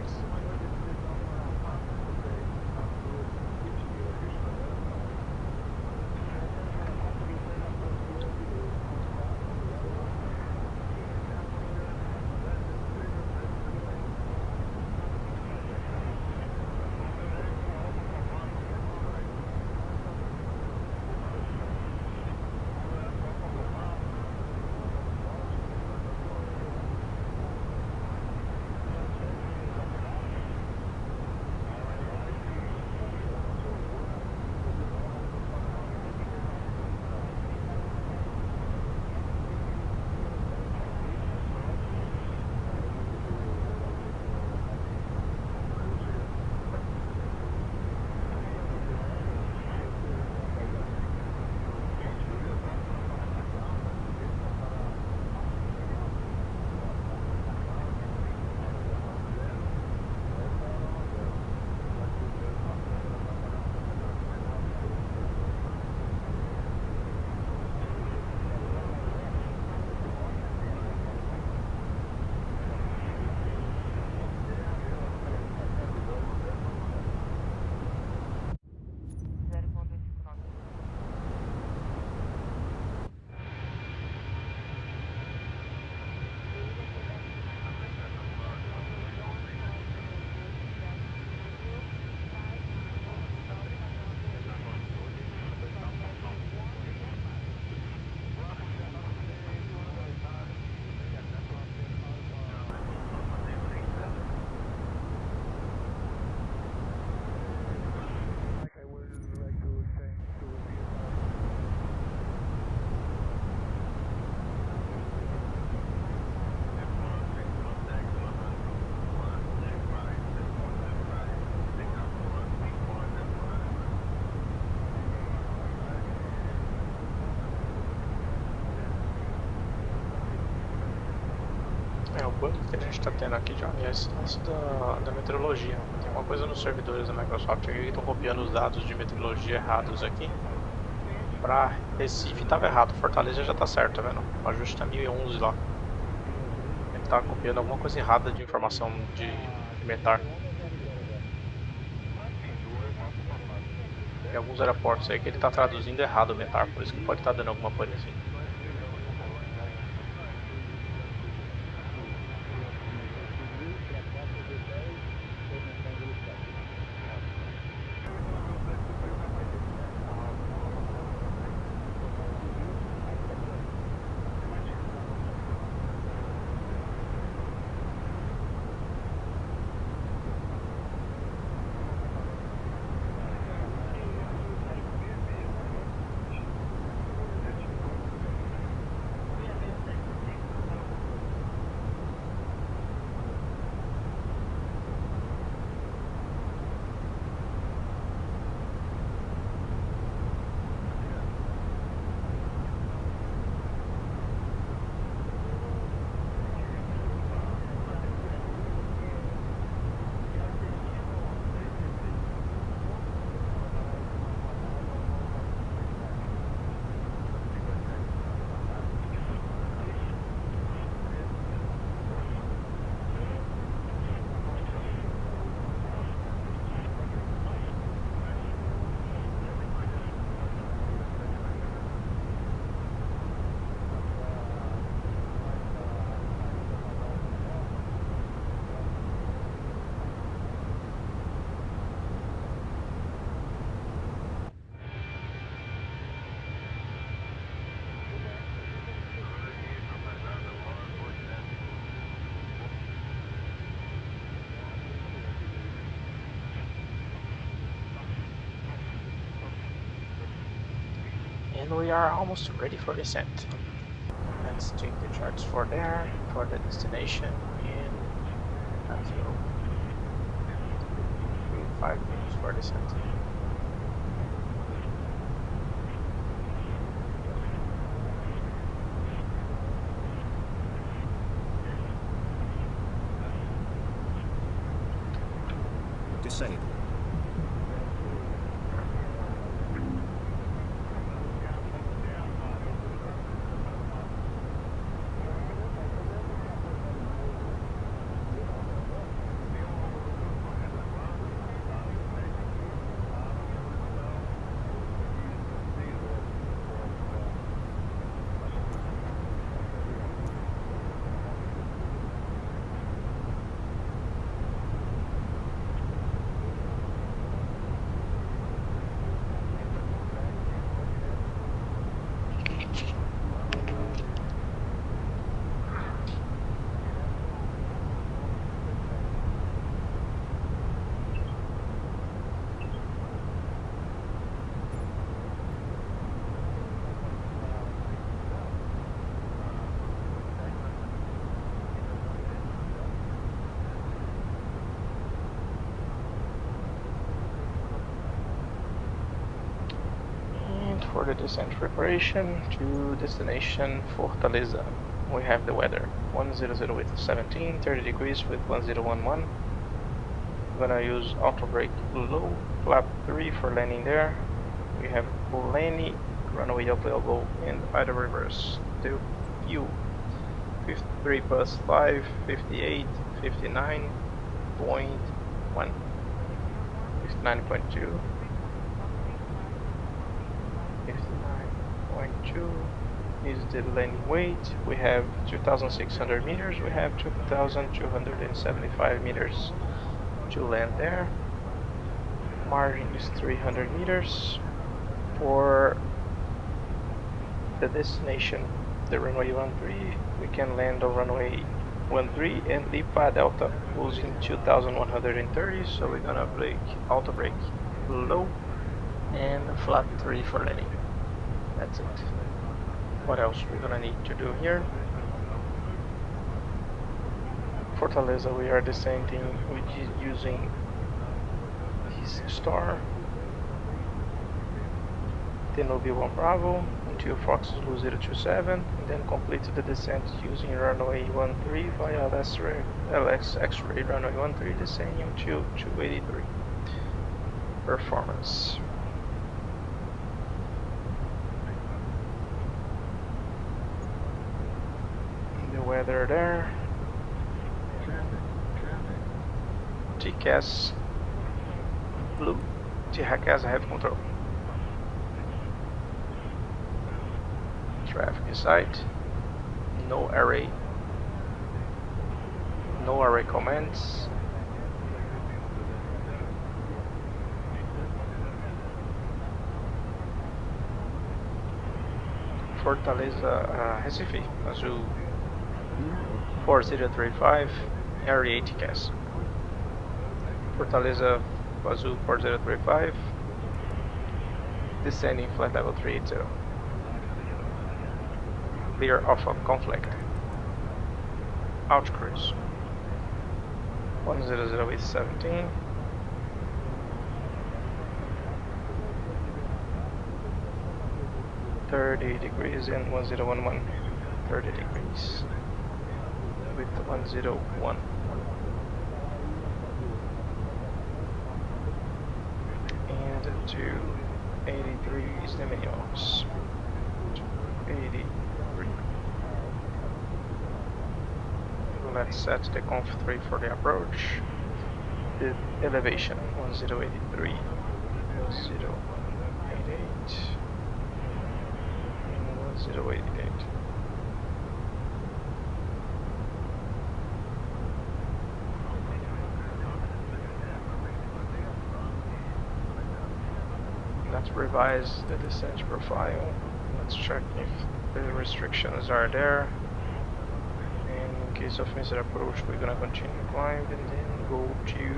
O bug que a gente está tendo aqui, Johnny, é esse lance da meteorologia. Tem uma coisa nos servidores da Microsoft aqui que estão copiando os dados de meteorologia errados aqui. Pra Recife tava errado, Fortaleza já tá certo, tá vendo? O ajuste tá 1011 lá. Ele tá copiando alguma coisa errada de informação de metar. Tem alguns aeroportos aí que ele tá traduzindo errado o metar, por isso que pode estar dando alguma panezinha. And we are almost ready for descent. Let's check the charts for there, for the destination, and that's all. 5 minutes for descent. Disable. For the descent preparation to destination Fortaleza. We have the weather 100 with 17, 30 degrees with 1011. We're gonna use auto brake low, flap 3 for landing there. We have landing, runway available in either reverse. To view 53 plus 5, 58, 59.1, 59.2. 59.2 is the landing weight. We have 2,600 meters. We have 2,275 meters to land there. Margin is 300 meters. For the destination, the runway 13, we can land on runway 13 and leave via Delta losing 2,130. So we're gonna auto brake low and flap 3 for landing. That's it. What else we're gonna need to do here? Fortaleza, we are descending using his star. Then will be 1 Bravo until Fox Zulu 027, and then complete the descent using runway 13 via LX X-ray runway 13, descending until 283. Performance. weather there. TCAS blue, TCAS have control. Traffic in sight. No array commands. Fortaleza, Recife, ASUS 4035, area ATC. Fortaleza, ASUS 4035, descending flight level 380. Clear off of conflict. Out cruise. 100 with 17. degrees and 1011. 30 degrees with 101. And 283 is the minimums. 283. Let's set the conf 3 for the approach. The elevation 1083. 1088. 1088. Let's revise the descent profile. Let's check if the restrictions are there. And in case of missed approach, we're gonna continue climb and then go to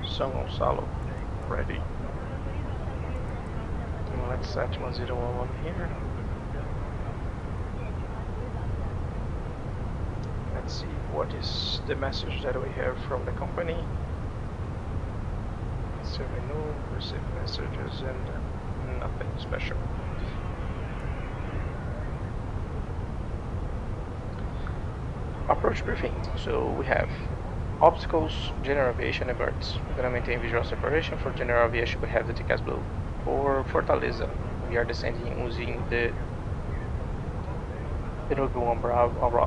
São Gonçalo. Ready. And let's set 1011 here. Let's see what is the message that we have from the company. So menu, receive messages, and nothing special. Approach briefing. So we have obstacles, general aviation, and birds. We're gonna maintain visual separation. For general aviation, we have the TCAS blue. For Fortaleza, we are descending using the Pinocchio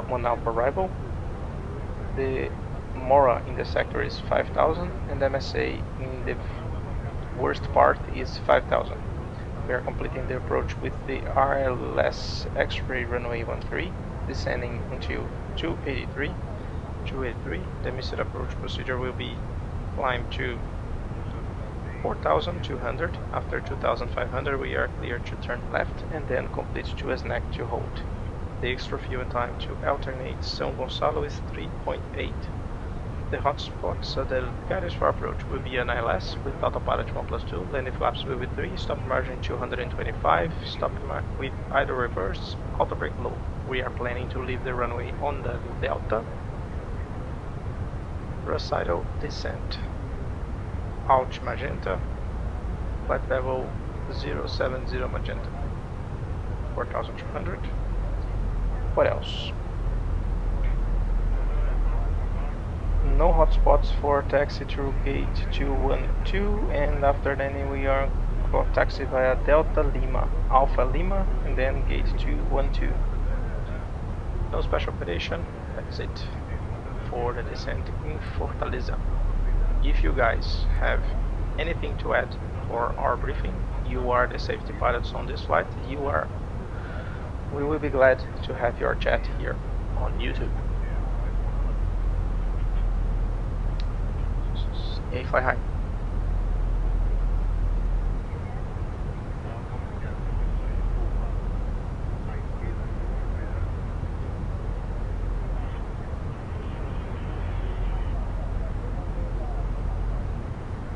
1 Alpha arrival. The Mora in the sector is 5,000, and the MSA in the worst part is 5,000. We are completing the approach with the RLS X-ray runway 13, descending until 283. The missed approach procedure will be climb to 4,200. After 2,500, we are clear to turn left and then complete to a snack to hold. The extra fuel time to alternate São Gonçalo is 3.8. The hotspots, so the guidance for approach will be an ILS with autopilot 1+2, landing flaps will be 3, stop margin 225, stop with idle reverse, auto brake low. We are planning to leave the runway on the Delta. Recital descent. Out magenta, flight level 070 magenta. 4,200. What else? No hotspots for taxi through gate 212, and after then we are for taxi via Delta Lima, Alpha Lima, and then gate 212. No special operation, that's it for the descent in Fortaleza. If you guys have anything to add for our briefing, you are the safety pilots on this flight, we will be glad to have your chat here on YouTube. Hey, fly high.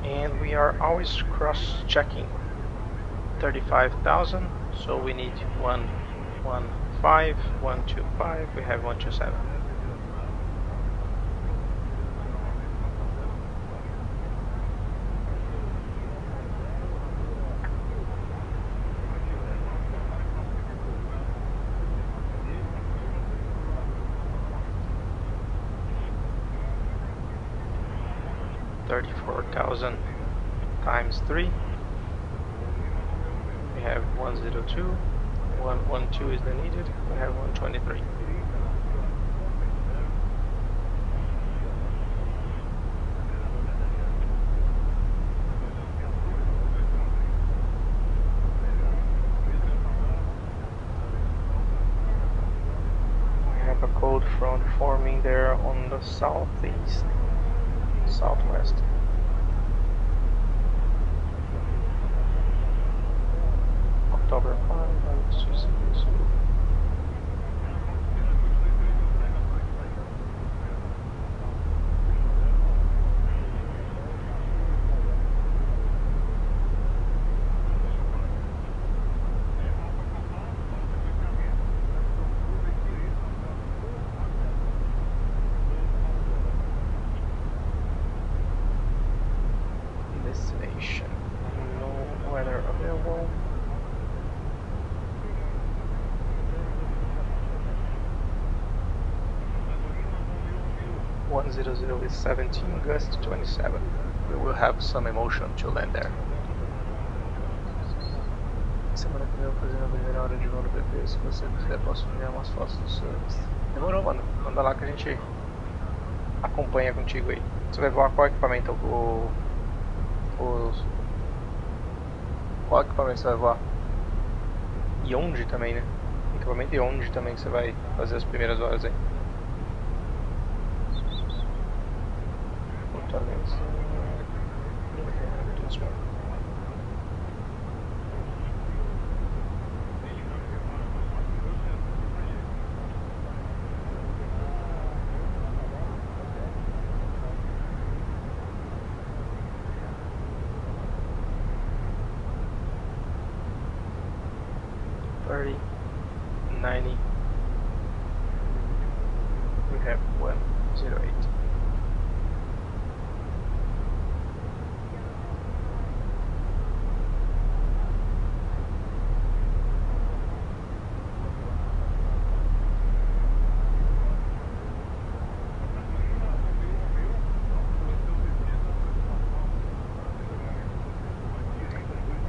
And we are always cross-checking 35,000, so we need 115, 125, we have 127. Times 3, we have 102, 112 is the needed, we have 123. the southeast, southwest. October 5, ASUS. Destination. No weather available. is 17, gust 27. We will have some emotion to land there. Semana que vem eu vou fazer a primeira hora de voo no PP. Se você quiser, posso enviar umas fotos do service. Demorou, mano. Manda lá que a gente acompanha contigo aí. Você vai voar qual equipamento? Qual equipamento você vai voar? E onde também, né? Equipamento e onde também que você vai fazer as primeiras horas aí? Fortaleza. We have 108.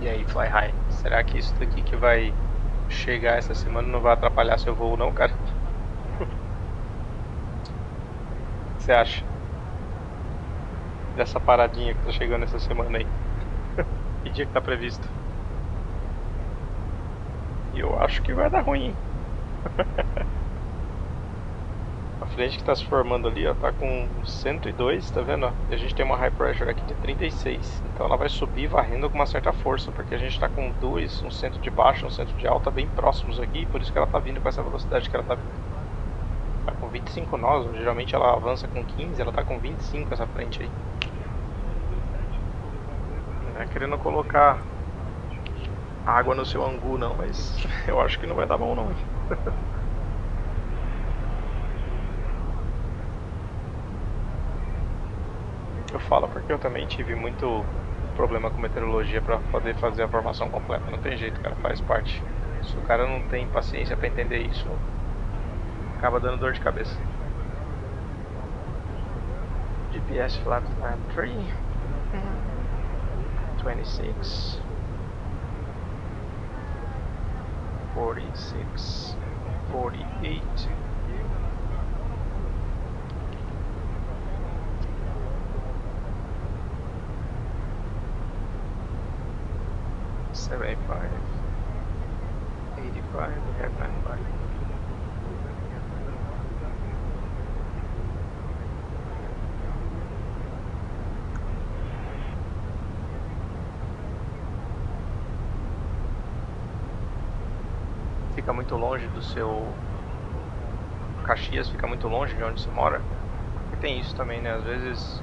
E aí, Fly High, será que isso daqui que vai chegar essa semana não vai atrapalhar seu voo não, cara? O que você acha? Dessa paradinha que tá chegando essa semana aí? Que dia que tá previsto? E eu acho que vai dar ruim. A frente que tá se formando ali, ó, tá com 102, tá vendo? E a gente tem uma high pressure aqui de 36. Então ela vai subir varrendo com uma certa força, porque a gente tá com dois, um centro de baixa e um centro de alta bem próximos aqui, por isso que ela tá vindo com essa velocidade que ela tá vindo. Tá com 25 nós, geralmente ela avança com 15, ela tá com 25 essa frente aí. Não é querendo colocar água no seu angu não, mas eu acho que não vai dar bom não. Eu falo porque eu também tive muito problema com meteorologia para poder fazer a formação completa. Não tem jeito, cara, faz parte. Se o cara não tem paciência para entender isso, acaba dando dor de cabeça. GPS flatline 3, 26, 46, 48. $75, $85, we have $95. Fica muito longe do seu... Caxias fica muito longe de onde você mora. E tem isso também, né? Às vezes,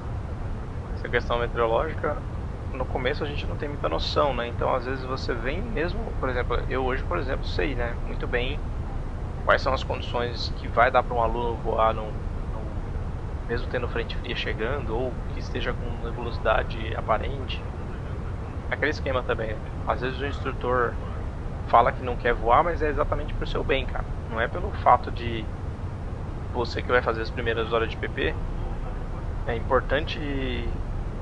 essa questão meteorológica, no começo a gente não tem muita noção, né? Então às vezes você vem mesmo, por exemplo, eu hoje, por exemplo, sei, né, muito bem quais são as condições que vai dar para um aluno voar mesmo tendo frente fria chegando ou que esteja com nebulosidade aparente. Aquele esquema também, né? Às vezes o instrutor fala que não quer voar, mas é exatamente pro seu bem, cara. Não é pelo fato de você que vai fazer as primeiras horas de PP. É importante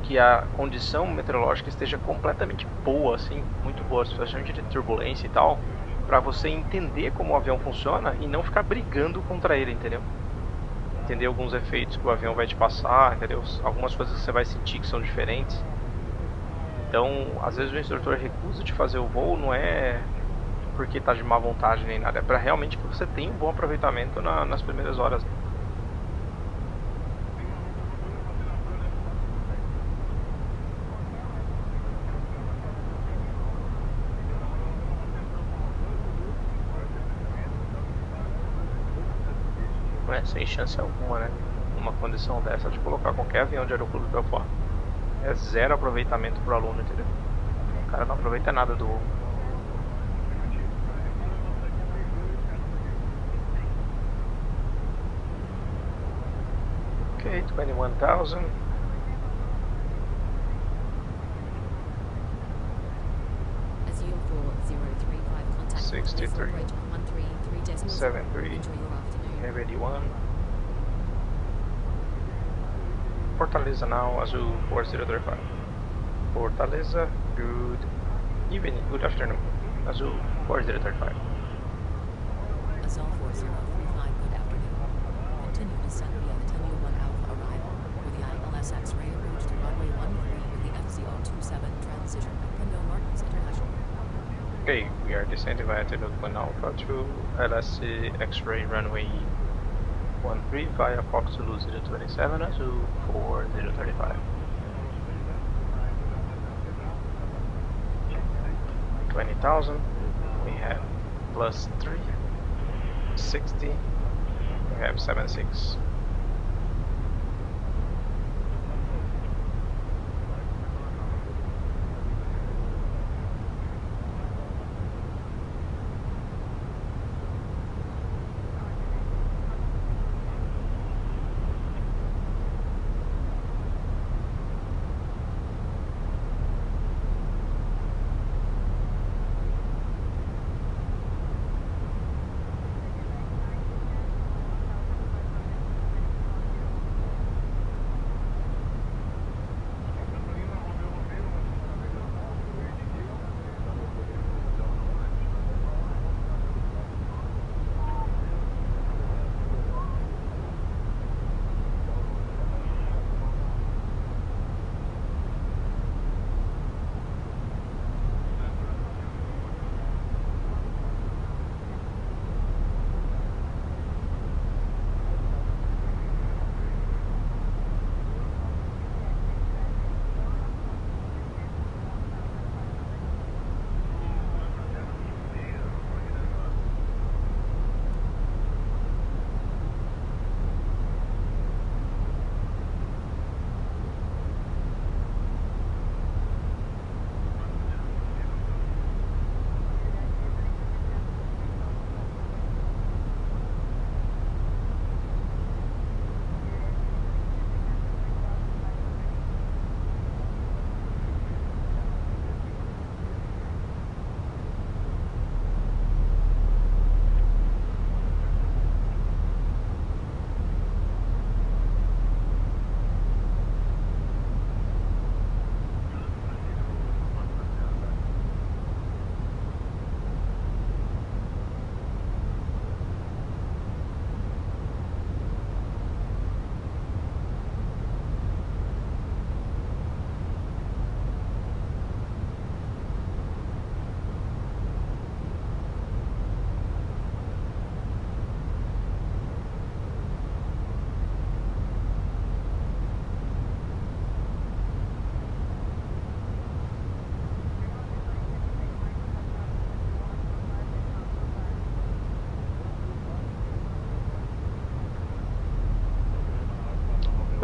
que a condição meteorológica esteja completamente boa, assim, muito boa, especialmente de turbulência e tal, para você entender como o avião funciona e não ficar brigando contra ele, entendeu? Entender alguns efeitos que o avião vai te passar, entendeu? Algumas coisas que você vai sentir que são diferentes. Então, às vezes o instrutor recusa de fazer o voo, não é porque tá de má vontade nem nada, é para realmente que você tenha um bom aproveitamento nas primeiras horas. sem chance alguma, né? Numa condição dessa de colocar qualquer avião de aeroclube pra fora. É zero aproveitamento pro aluno, entendeu? O cara não aproveita nada do voo. Ok, 21,000. Azure 4035 contact 63. 133.0. 73. Enjoy your afternoon. Have 81. Fortaleza now, Azul 4035. Fortaleza, good evening, good afternoon. Azul 4035. Azul 4035, good afternoon. Continue to send via the Tenue 1 Alpha arrival, with the ILS X-ray approach to runway 13 with the FZ027 transition at Pendo Martins International. Okay, we are descending via Tenue 1 Alpha to LSC X-ray runway 13 via Fox Zulu 027 Azul 4035. 20,000, we have plus 3, 60, we have 76.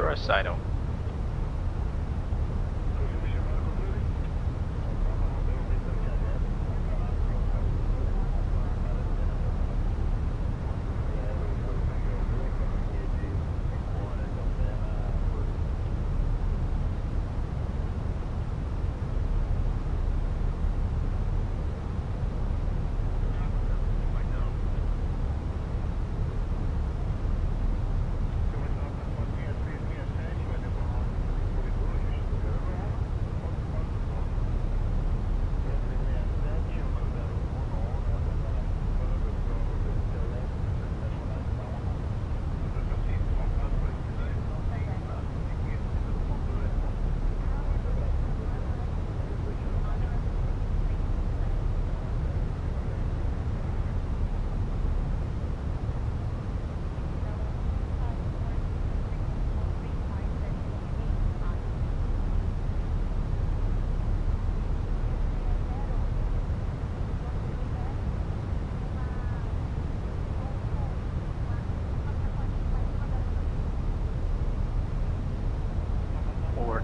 Recife.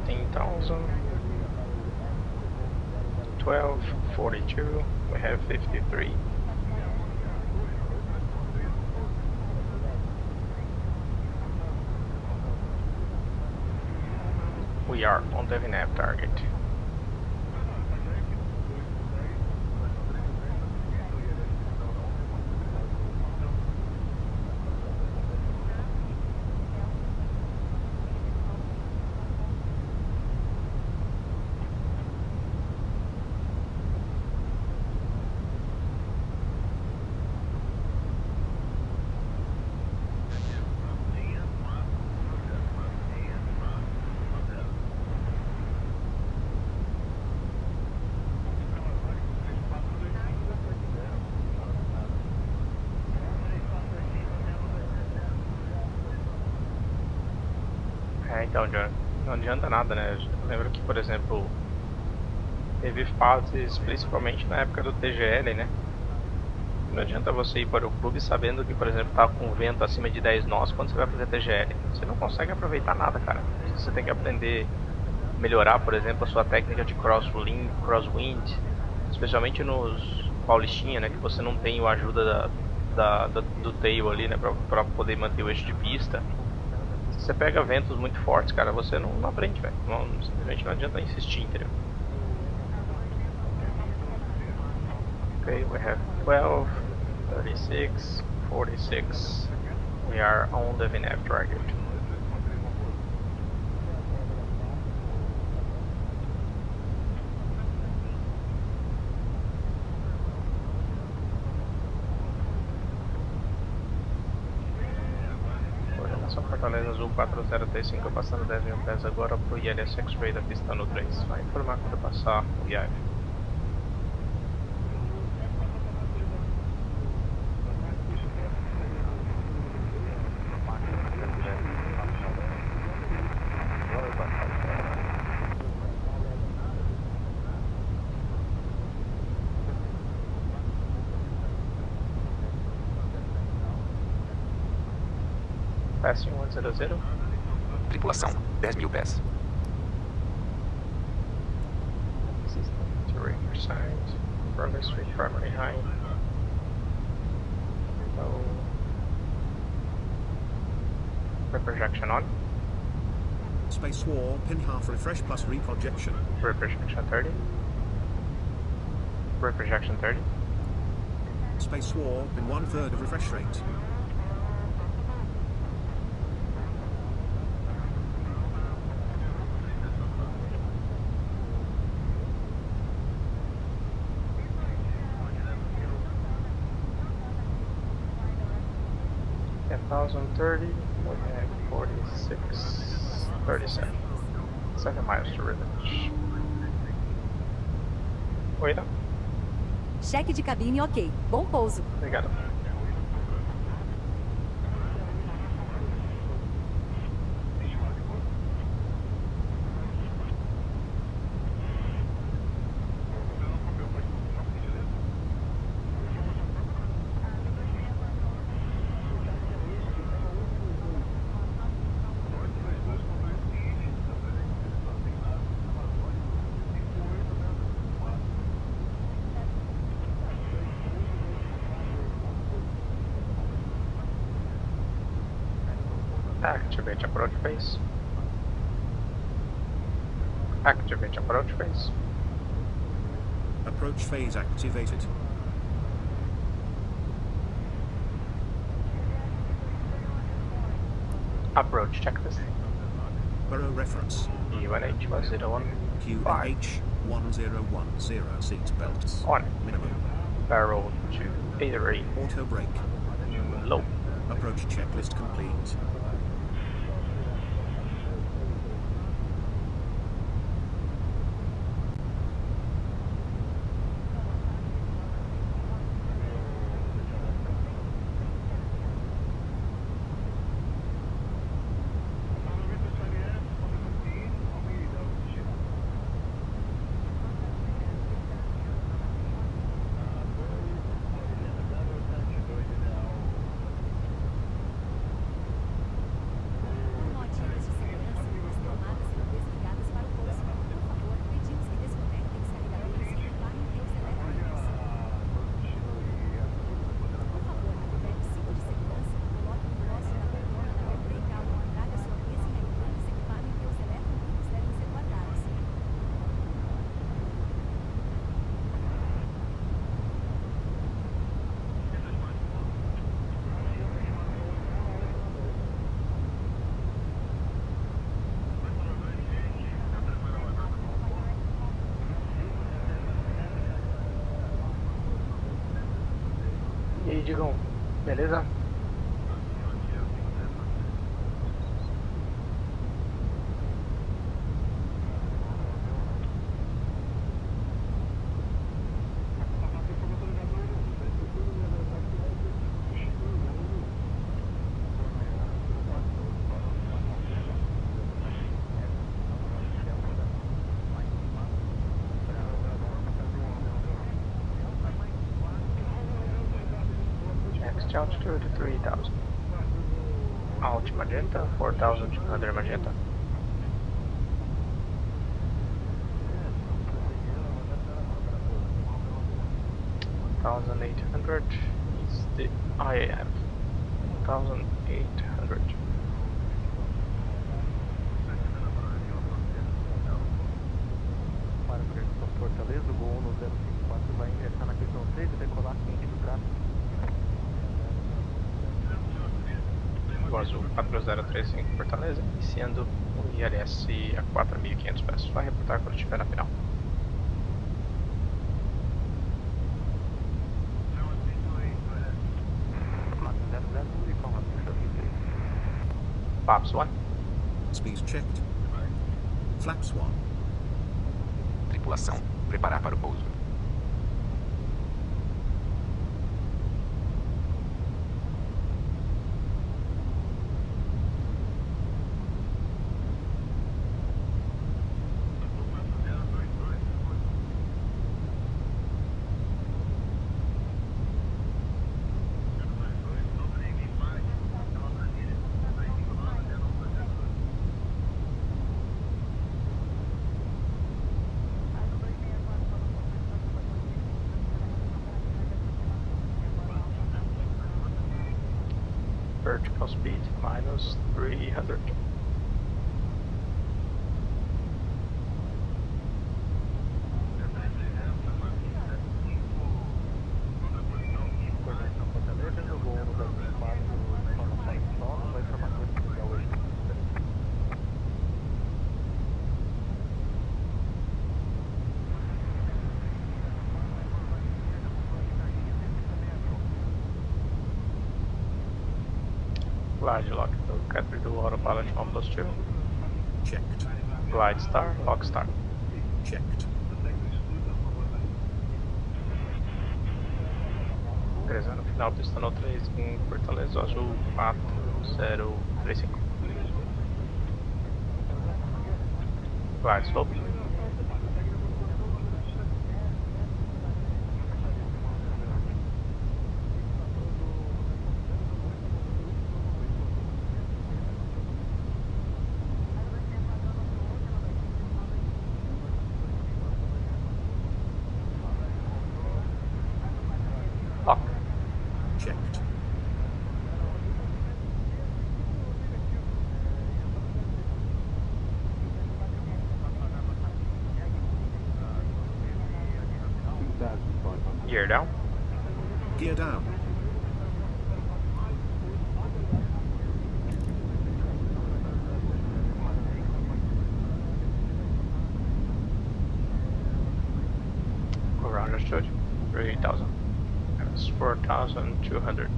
15,000. 12, 42. We have 53. We are on the VNAV target. Então, não adianta nada, né? Eu lembro que, por exemplo, teve fases, principalmente na época do TGL, né? Não adianta você ir para o clube sabendo que, por exemplo, tá com vento acima de 10 nós quando você vai fazer TGL. Você não consegue aproveitar nada, cara. Você tem que aprender a melhorar, por exemplo, a sua técnica de crosswind, especialmente nos paulistinha, né? Que você não tem a ajuda do tail ali, né? Pra poder manter o eixo de pista. Você pega ventos muito fortes, cara, você não aprende, velho. Simplesmente não adianta insistir, entendeu? Okay, we have 12, 36, 46. We are on the VNAV target. Fortaleza Azul 4035 passando 10 mil pés agora pro ILS X-Ray da pista no 3. Vai informar quando passar o IAV. Passing 100. Tripulação, 10 mil pés. System to range side. Progress with primary high. Low. Reprojection on. Space War, pin half refresh plus reprojection. Reprojection 30. Reprojection 30. Space War, pin 1/3 of refresh rate. $10,030, we have 46, 37. 7 miles to Rivage. Oi, não? Cheque de cabine ok. Bom pouso. Obrigado. Activate approach phase. Activate approach phase. Approach phase activated. Approach checklist. Burrow reference. UNH 101. QNH 1010 seat belts. On. Minimum. Barrel to 83. Auto brake. Low. Approach checklist complete. digam, beleza? Next altitude 3000. Alt magenta 4200 magenta. 1800 is the IAF. 1800. Para conexão Fortaleza, o voo no 054 vai ingressar na questão 3 e decolar quente do tráfego. O Azul 4035 Fortaleza, iniciando o ILS a 4500 pés. Vai reportar quando estiver na final. Flaps 1. Speed checked. Flaps 1. Tripulação, preparar para o pouso. Vertical speed minus 300. Coordenação Fortaleza, o voo no 054 informações de solo, vai informações de Real ATC. Glide lock do Catry do Autopilot 1 plus 2. Checked. Glide star, lock star. Checked. Ingressando no final, pistão 3 em Fortaleza, Azul 4035. Glide slope. Lock. Checked. Gear down. Gear down. Over understood. 3000. That's 4200.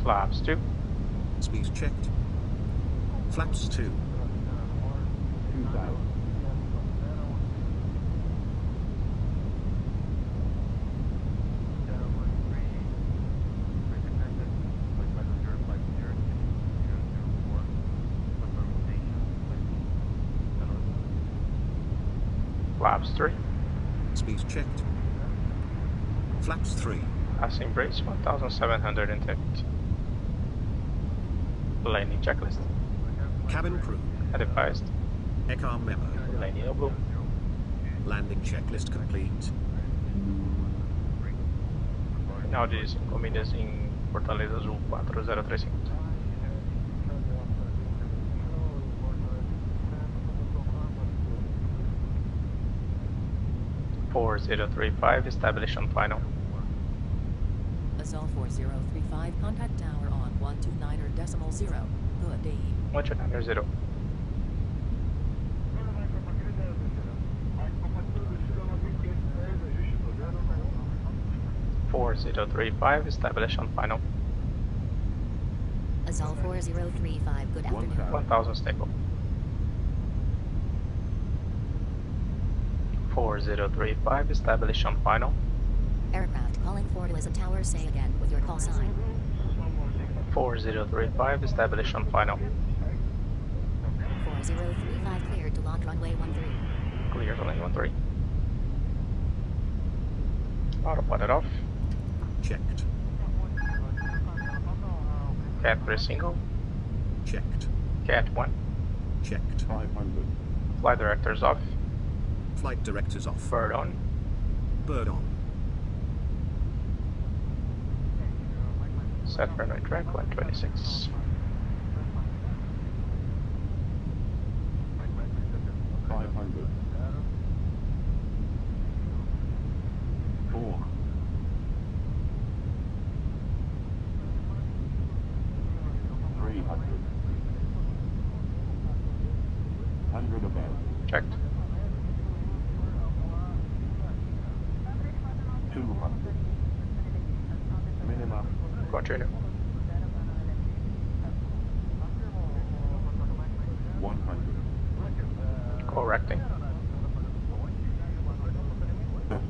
Flaps 2. Speed checked. Flaps 2. 2000. Flaps 3. Speed checked. Flaps 3. Passing brace 1710. Landing checklist. Cabin crew. Advised. ECAR memo. Landing no blue. Landing checklist complete. Final de 5 milhas em Fortaleza Azul 4035. (4035) established on final. Azul 4035, contact tower on 129.0. Good day. 129.0. 4035, establish on final. Azul 4035, good afternoon. 1000 stable. 4035, establish on final. Aircraft calling Fortaleza Tower, say again with your call sign. 4035, establish on final. 4035, cleared to launch runway 13. Clear to lane 13. Autopilot off. Checked. Cat 3 single. Checked. Cat 1. Checked. 500. Flight directors off. Flight directors off. Bird on. Bird on. Set runway track 126. Checked. 200. Minimum. Continue. 100. Correcting. 50.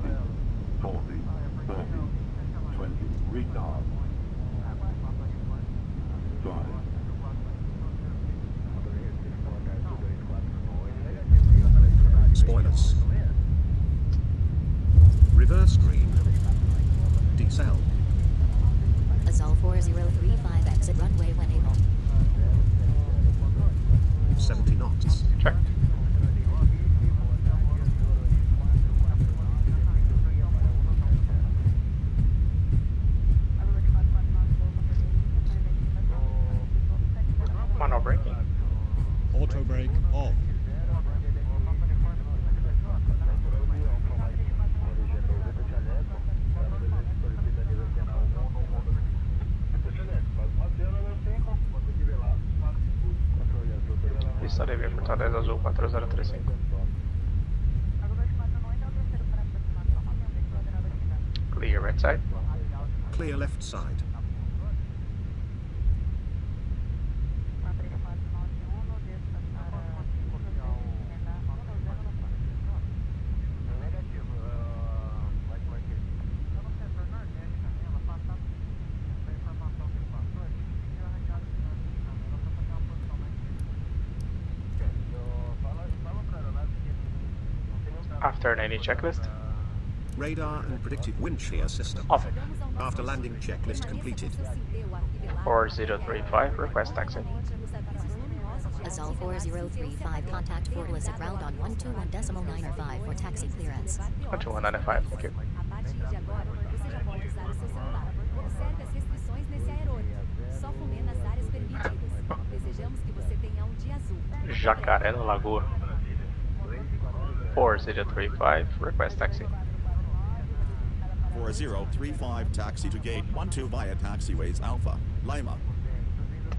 40. 30. 20. Retard. Drive. Spoilers. Reverse green. Decel. Azul 4035, exit runway when able. 70 knots. Checked. Mono braking. Auto brake off. Pista livre, Fortaleza Azul 4035. Clear right side. Clear left side. After any checklist. Radar and predictive wind shear system. Off. After landing checklist completed. 4035, request taxi. Azul 4035, contact Fortaleza ground on 121.905 for taxi clearance. 12195, thank you. A partir de agora, você já pode usar o seu celular. Observe as restrições nesse aeroporto. Só fumê nas áreas permitidas. Desejamos que você tenha um dia azul. Jacaré no Lagoa. 4035, request taxi. 4035, taxi to gate 12 via taxiways Alpha, Lima.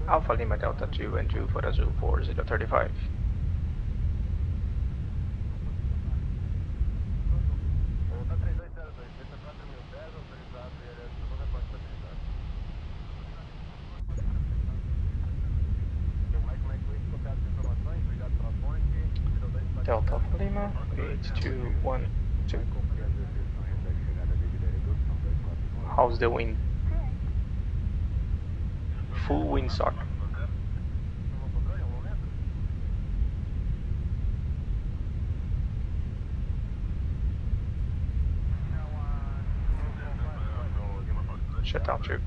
Alpha Lima Delta 2 and 2 for Azul 4035. Delta Lima 8212. How's the wind? Full windsock. Shut down tube.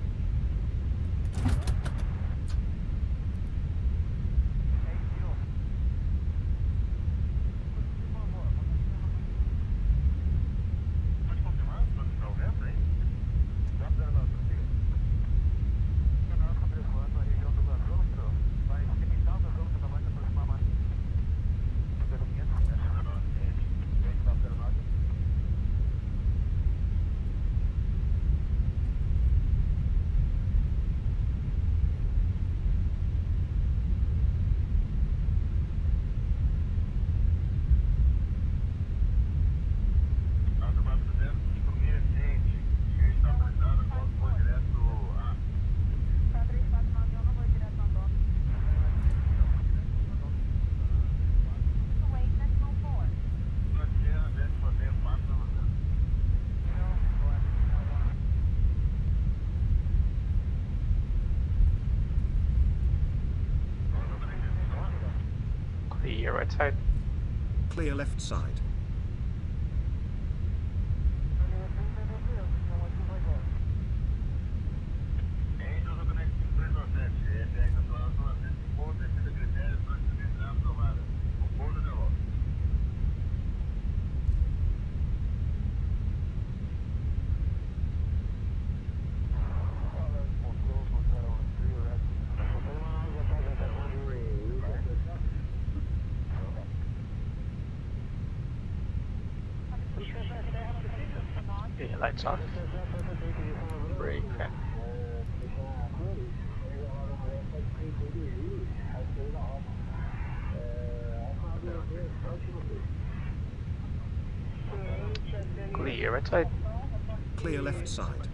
Clear right side. Clear left side. Okay, lights off. Brake. Clear right side. Clear left side.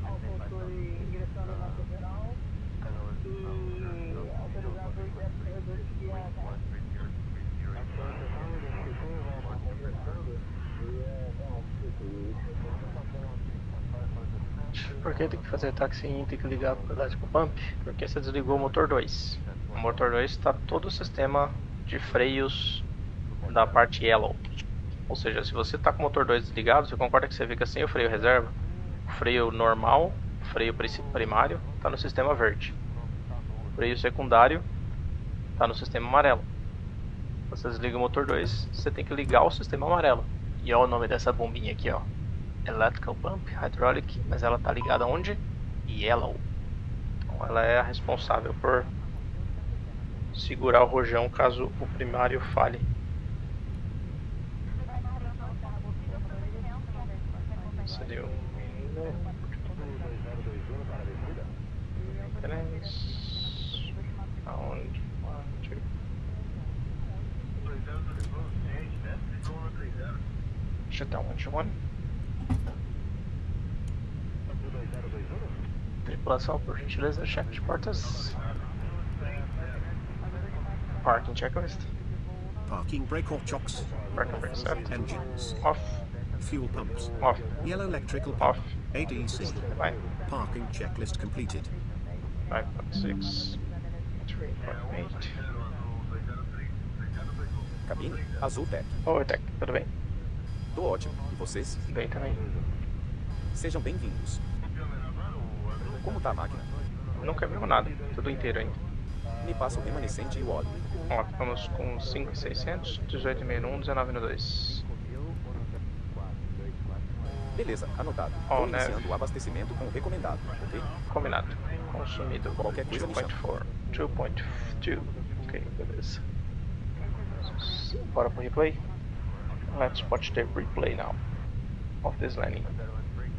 Por que tem que fazer táxi e tem que ligar para verdade com o pump? Porque você desligou o motor 2. O motor 2 está todo o sistema de freios da parte yellow. Ou seja, se você está com o motor 2 desligado, você concorda que você fica sem o freio reserva? O freio normal, o freio primário, está no sistema verde. O freio secundário está no sistema amarelo. Você desliga o motor 2, você tem que ligar o sistema amarelo. E olha o nome dessa bombinha aqui, ó. Electrical Pump Hydraulic, mas ela está ligada onde? Yellow. Então ela é a responsável por segurar o rojão caso o primário falhe. Você deu shut down 121. Tripulação, por gentileza, chefe de portas. Parking checklist. Parking brake or chocks. Parking brake set. Engines. Off. Fuel pumps. Off. Yellow electrical pump. Off. ADC. Bye. Parking checklist completed. 5.6. 3.8. Cabine, ARZOPA. Oi, Tech, tudo bem? Tô ótimo. E vocês? Bem também. Sejam bem-vindos. Como tá a máquina? Não quebrou nada, tudo inteiro ainda. Me passa o remanescente e o óleo. Ó, ficamos com 5.600, 18.1, 19.2. Beleza, anotado. Ó, Vou né? iniciando o abastecimento com o recomendado, ok? Combinado. Consumido Qualquer coisa me chama. 2.4. 2.2. Ok, beleza. Bora pro replay? Let's watch the replay now of this landing.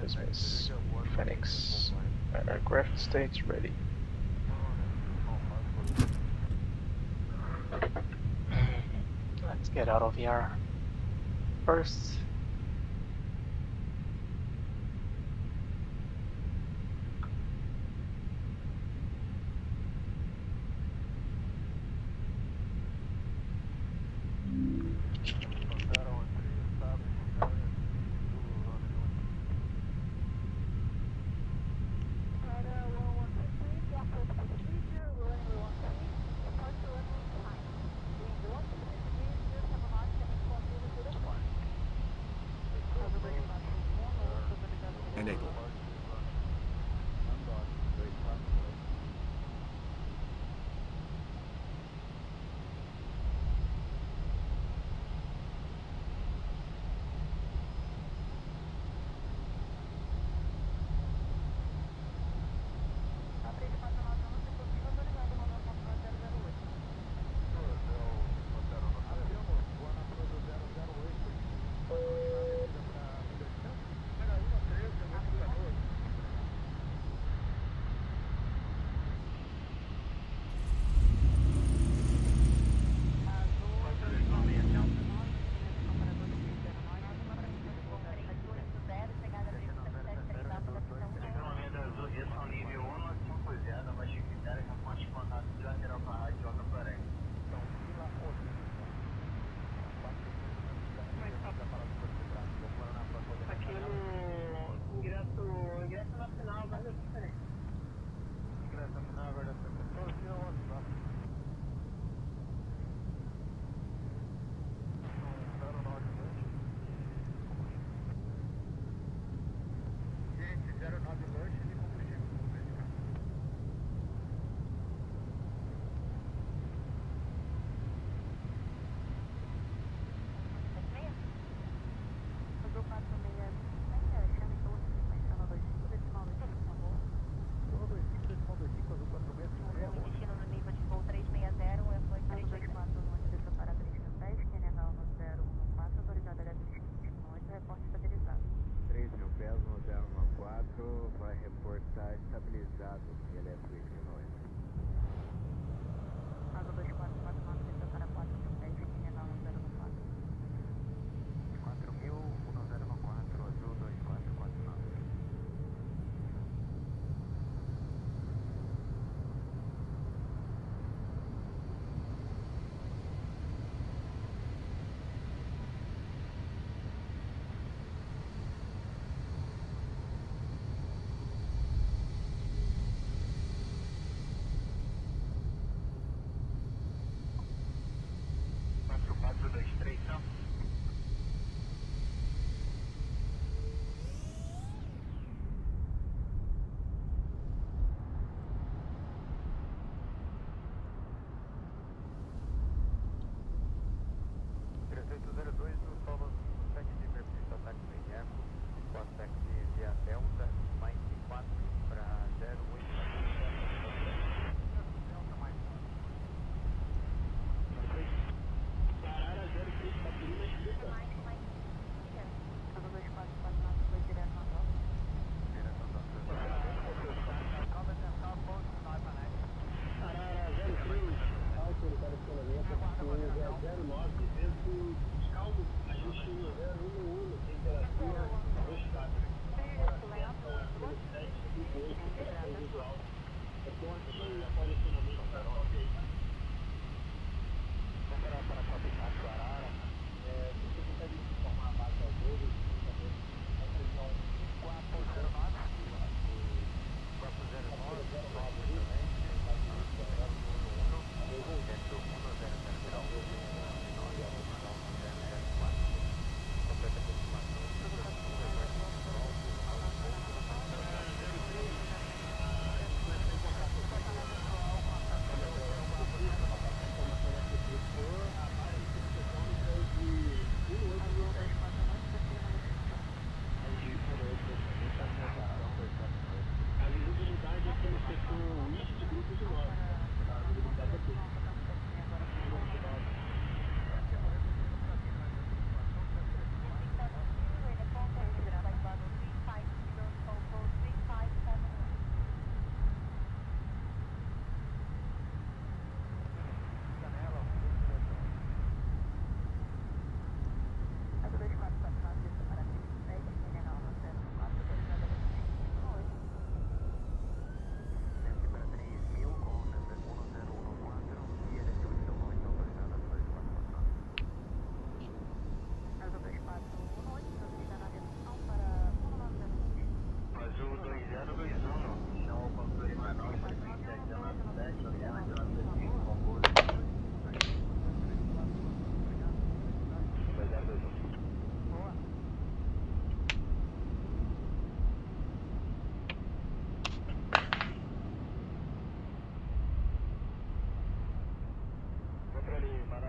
Dismiss. Phoenix. Aircraft states ready. Let's get out of here first.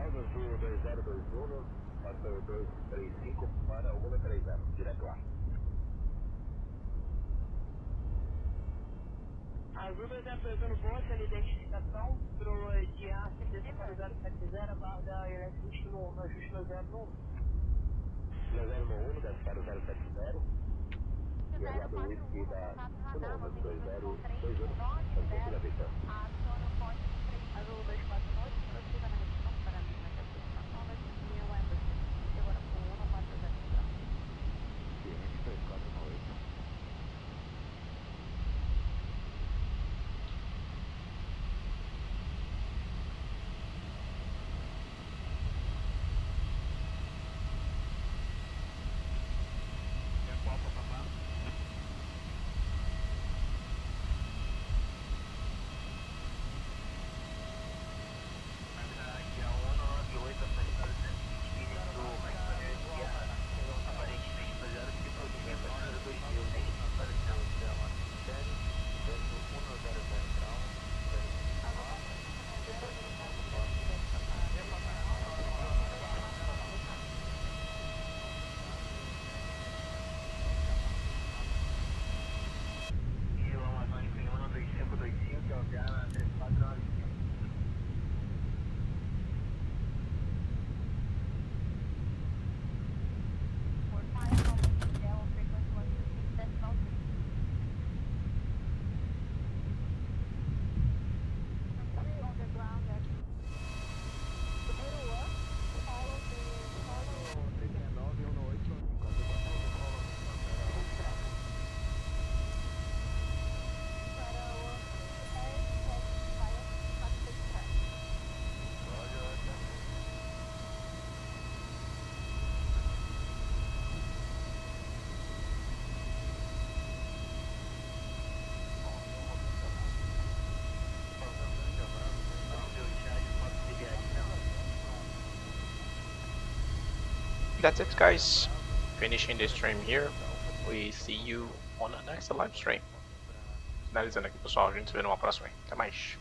Aldo Sul 2021, passou 235 para 130, direto lá. A ARZOPA está apresentando voz de identificação pro de A6070 barra da ajuste no 091. No 091, deve para o 070, e ao lado do WIFI da 1202021, Fonte da Vista. Aciona o Fonte Azul 249, prossiga na região para a linha de aproximação da linha Webcam, agora com 140. Cliente 3498. That's it, guys. Finishing the stream here. We see you on the next live stream. Finalizando aqui, pessoal. A gente se vê numa próxima. Até mais.